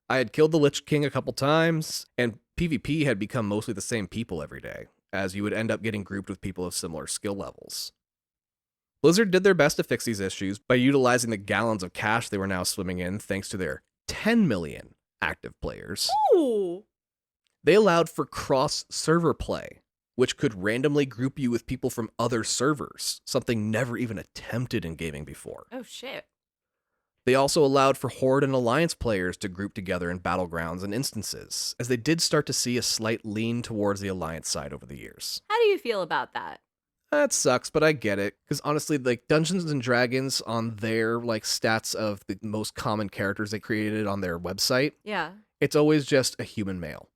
I had killed the Lich King a couple times, and PvP had become mostly the same people every day, as you would end up getting grouped with people of similar skill levels. Blizzard did their best to fix these issues by utilizing the gallons of cash they were now swimming in thanks to their 10 million active players. Ooh. They allowed for cross-server play, which could randomly group you with people from other servers, something never even attempted in gaming before. Oh, shit. They also allowed for Horde and Alliance players to group together in battlegrounds and instances, as they did start to see a slight lean towards the Alliance side over the years. How do you feel about that? That sucks, but I get it, because honestly, like, Dungeons & Dragons on their, like, stats of the most common characters they created on their website, Yeah. it's always just a human male.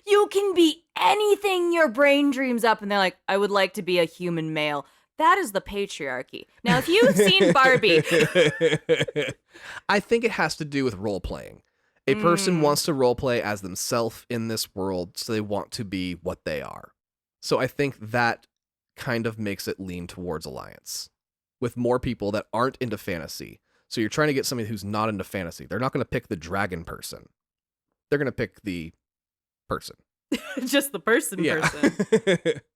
You can be anything your brain dreams up, and they're like, I would like to be a human male. That is the patriarchy. Now, if you've seen Barbie... I think it has to do with role-playing. A person wants to role-play as themselves in this world, so they want to be what they are. So I think that kind of makes it lean towards Alliance, with more people that aren't into fantasy. So you're trying to get somebody who's not into fantasy. They're not going to pick the dragon person. They're going to pick the person. Just the person.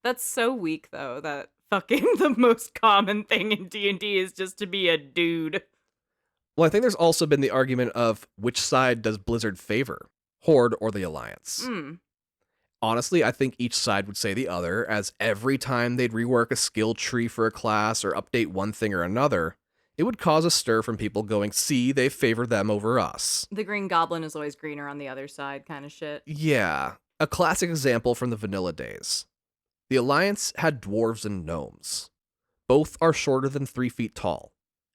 That's so weak, though, that fucking the most common thing in D&D is just to be a dude. Well, I think there's also been the argument of which side does Blizzard favor, Horde or the Alliance? Honestly, I think each side would say the other, as every time they'd rework a skill tree for a class or update one thing or another, it would cause a stir from people going, see, they favor them over us. The Green Goblin is always greener on the other side kind of shit. Yeah, a classic example from the vanilla days. The Alliance had dwarves and gnomes. Both are shorter than 3 feet tall,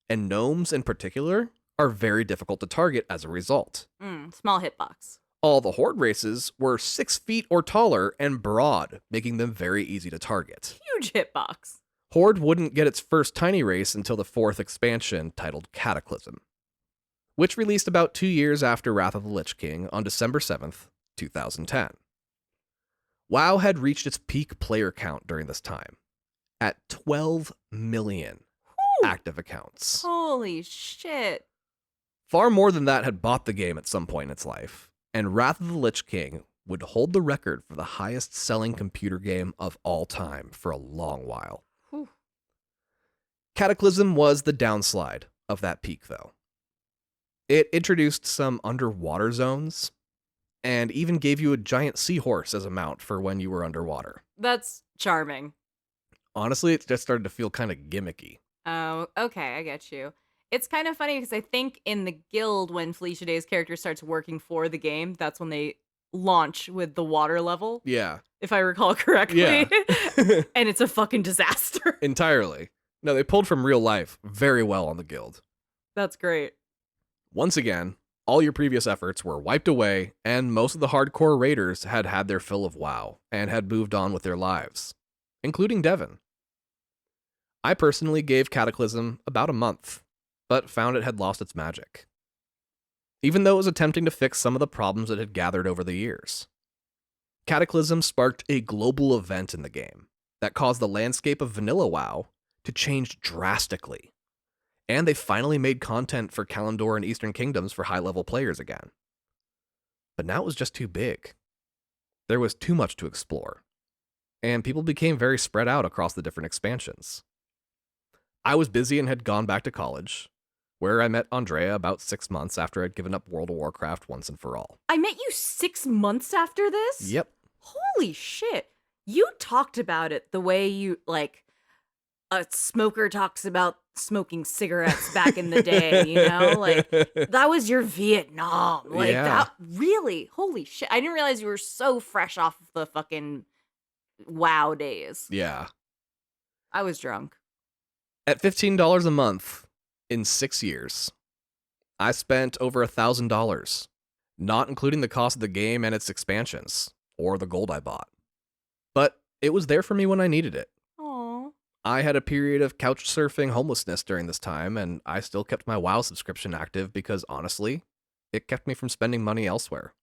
and gnomes in particular are very difficult to target as a result. Small hitbox. All the Horde races were 6 feet or taller and broad, making them very easy to target. Huge hitbox. Horde wouldn't get its first tiny race until the 4th expansion, titled Cataclysm, which released about 2 years after Wrath of the Lich King on December 7th, 2010. WoW had reached its peak player count during this time, at 12 million active accounts. Holy shit. Far more than that had bought the game at some point in its life, and Wrath of the Lich King would hold the record for the highest selling computer game of all time for a long while. Whew. Cataclysm was the downslide of that peak, though. It introduced some underwater zones and even gave you a giant seahorse as a mount for when you were underwater. That's charming. Honestly, it just started to feel kind of gimmicky. Oh, okay, I get you. It's kind of funny because I think in the guild, when Felicia Day's character starts working for the game, that's when they launch with the water level, Yeah. if I recall correctly. Yeah. And it's a fucking disaster. Entirely. No, they pulled from real life very well on the guild. That's great. Once again, all your previous efforts were wiped away, and most of the hardcore raiders had had their fill of WoW and had moved on with their lives, including Devin. I personally gave Cataclysm about a month, but found it had lost its magic, even though it was attempting to fix some of the problems it had gathered over the years. Cataclysm sparked a global event in the game that caused the landscape of vanilla WoW to change drastically, and they finally made content for Kalimdor and Eastern Kingdoms for high-level players again. But now it was just too big. There was too much to explore, and people became very spread out across the different expansions. I was busy and had gone back to college, where I met Andrea about 6 months after I'd given up World of Warcraft once and for all. I met you 6 months after this? Yep. Holy shit. You talked about it the way you, like, a smoker talks about smoking cigarettes back in the day, you know? Like, that was your Vietnam. Like, Yeah. that really, holy shit. I didn't realize you were so fresh off of the fucking WoW days. Yeah. I was drunk. At $15 a month in 6 years, I spent over $1,000, not including the cost of the game and its expansions, or the gold I bought. But it was there for me when I needed it. Aww. I had a period of couch surfing homelessness during this time, and I still kept my WoW subscription active because, honestly, it kept me from spending money elsewhere.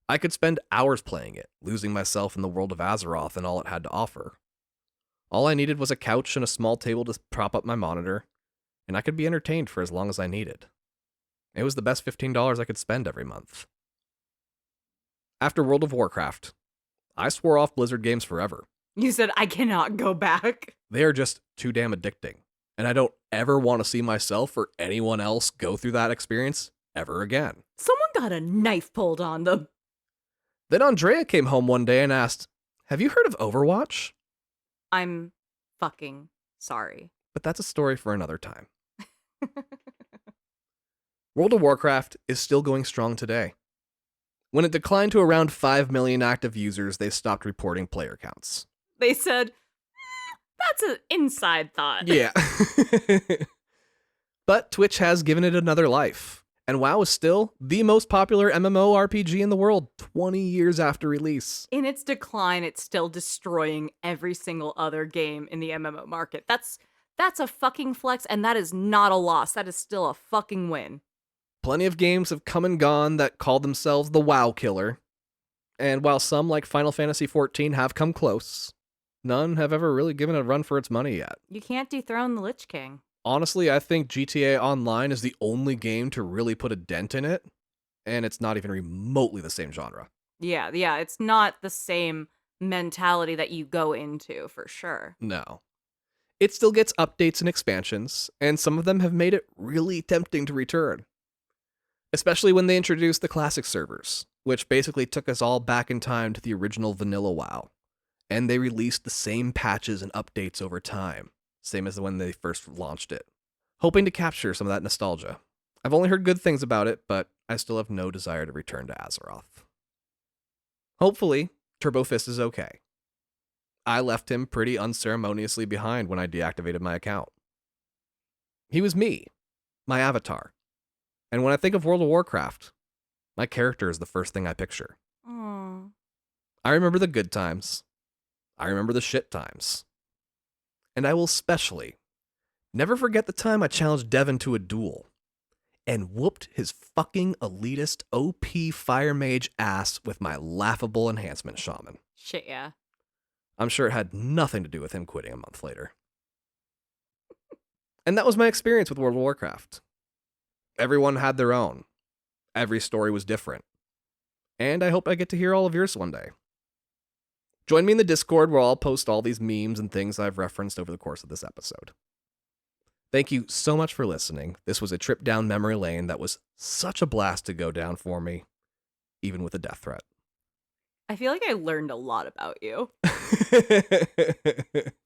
I could spend hours playing it, losing myself in the world of Azeroth and all it had to offer. All I needed was a couch and a small table to prop up my monitor, and I could be entertained for as long as I needed. It was the best $15 I could spend every month. After World of Warcraft, I swore off Blizzard games forever. You said, I cannot go back. They are just too damn addicting, and I don't ever want to see myself or anyone else go through that experience ever again. Someone got a knife pulled on them. Then Andrea came home one day and asked, "Have you heard of Overwatch?" I'm fucking sorry. But that's a story for another time. World of Warcraft is still going strong today. When it declined to around 5 million active users, they stopped reporting player counts. They said, that's an inside thought. Yeah. But Twitch has given it another life, and WoW is still the most popular MMORPG in the world 20 years after release. In its decline, it's still destroying every single other game in the MMO market. That's a fucking flex, and that is not a loss. That is still a fucking win. Plenty of games have come and gone that call themselves the WoW killer, and while some, like Final Fantasy XIV, have come close, none have ever really given a run for its money yet. You can't dethrone the Lich King. Honestly, I think GTA Online is the only game to really put a dent in it, and it's not even remotely the same genre. Yeah, it's not the same mentality that you go into, for sure. No. It still gets updates and expansions, and some of them have made it really tempting to return. Especially when they introduced the classic servers, which basically took us all back in time to the original vanilla WoW. And they released the same patches and updates over time, same as when they first launched it, hoping to capture some of that nostalgia. I've only heard good things about it, but I still have no desire to return to Azeroth. Hopefully, Turbofist is okay. I left him pretty unceremoniously behind when I deactivated my account. He was me, my avatar. And when I think of World of Warcraft, my character is the first thing I picture. Aww. I remember the good times. I remember the shit times. And I will especially never forget the time I challenged Devin to a duel and whooped his fucking elitist OP fire mage ass with my laughable enhancement shaman. Shit, yeah. I'm sure it had nothing to do with him quitting a month later. And that was my experience with World of Warcraft. Everyone had their own. Every story was different. And I hope I get to hear all of yours one day. Join me in the Discord where I'll post all these memes and things I've referenced over the course of this episode. Thank you so much for listening. This was a trip down memory lane that was such a blast to go down for me, even with a death threat. I feel like I learned a lot about you.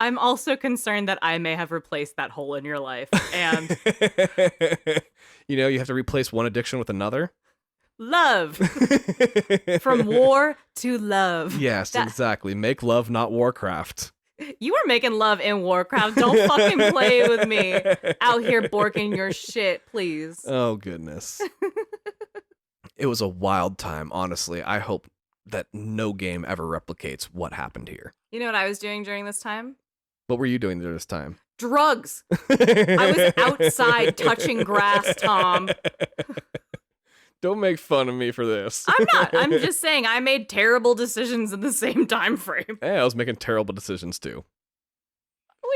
I'm also concerned that I may have replaced that hole in your life. And you have to replace one addiction with another. Love. From war to love. Yes, exactly. Make love, not Warcraft. You were making love in Warcraft. Don't fucking play with me. Out here borking your shit, please. Oh, goodness. It was a wild time, honestly. I hope that no game ever replicates what happened here. You know what I was doing during this time? What were you doing during this time? Drugs. I was outside touching grass, Tom. Don't make fun of me for this. I'm not. I'm just saying I made terrible decisions in the same time frame. Hey, I was making terrible decisions too.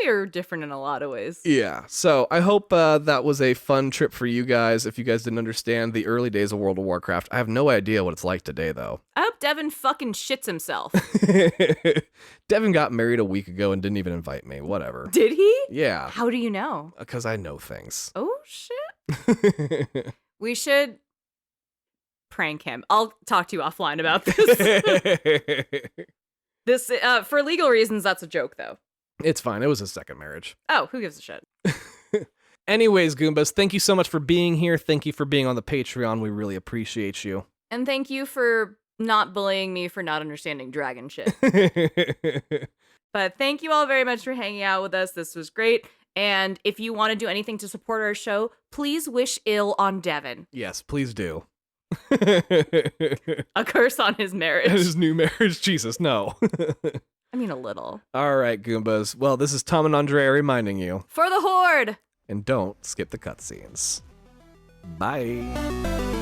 We are different in a lot of ways. Yeah, so I hope that was a fun trip for you guys. If you guys didn't understand the early days of World of Warcraft, I have no idea what it's like today, though. I hope Devin fucking shits himself. Devin got married a week ago and didn't even invite me. Whatever. Did he? Yeah. How do you know? Because I know things. Oh, shit. We should prank him. I'll talk to you offline about this. For legal reasons, that's a joke, though. It's fine. It was his second marriage. Oh, who gives a shit? Anyways, Goombas, thank you so much for being here. Thank you for being on the Patreon. We really appreciate you. And thank you for not bullying me for not understanding dragon shit. But thank you all very much for hanging out with us. This was great. And if you want to do anything to support our show, please wish ill on Devin. Yes, please do. A curse on his marriage. His new marriage. Jesus, no. I mean, a little. All right, Goombas. Well, this is Tom and Andrea reminding you. For the Horde! And don't skip the cutscenes. Bye.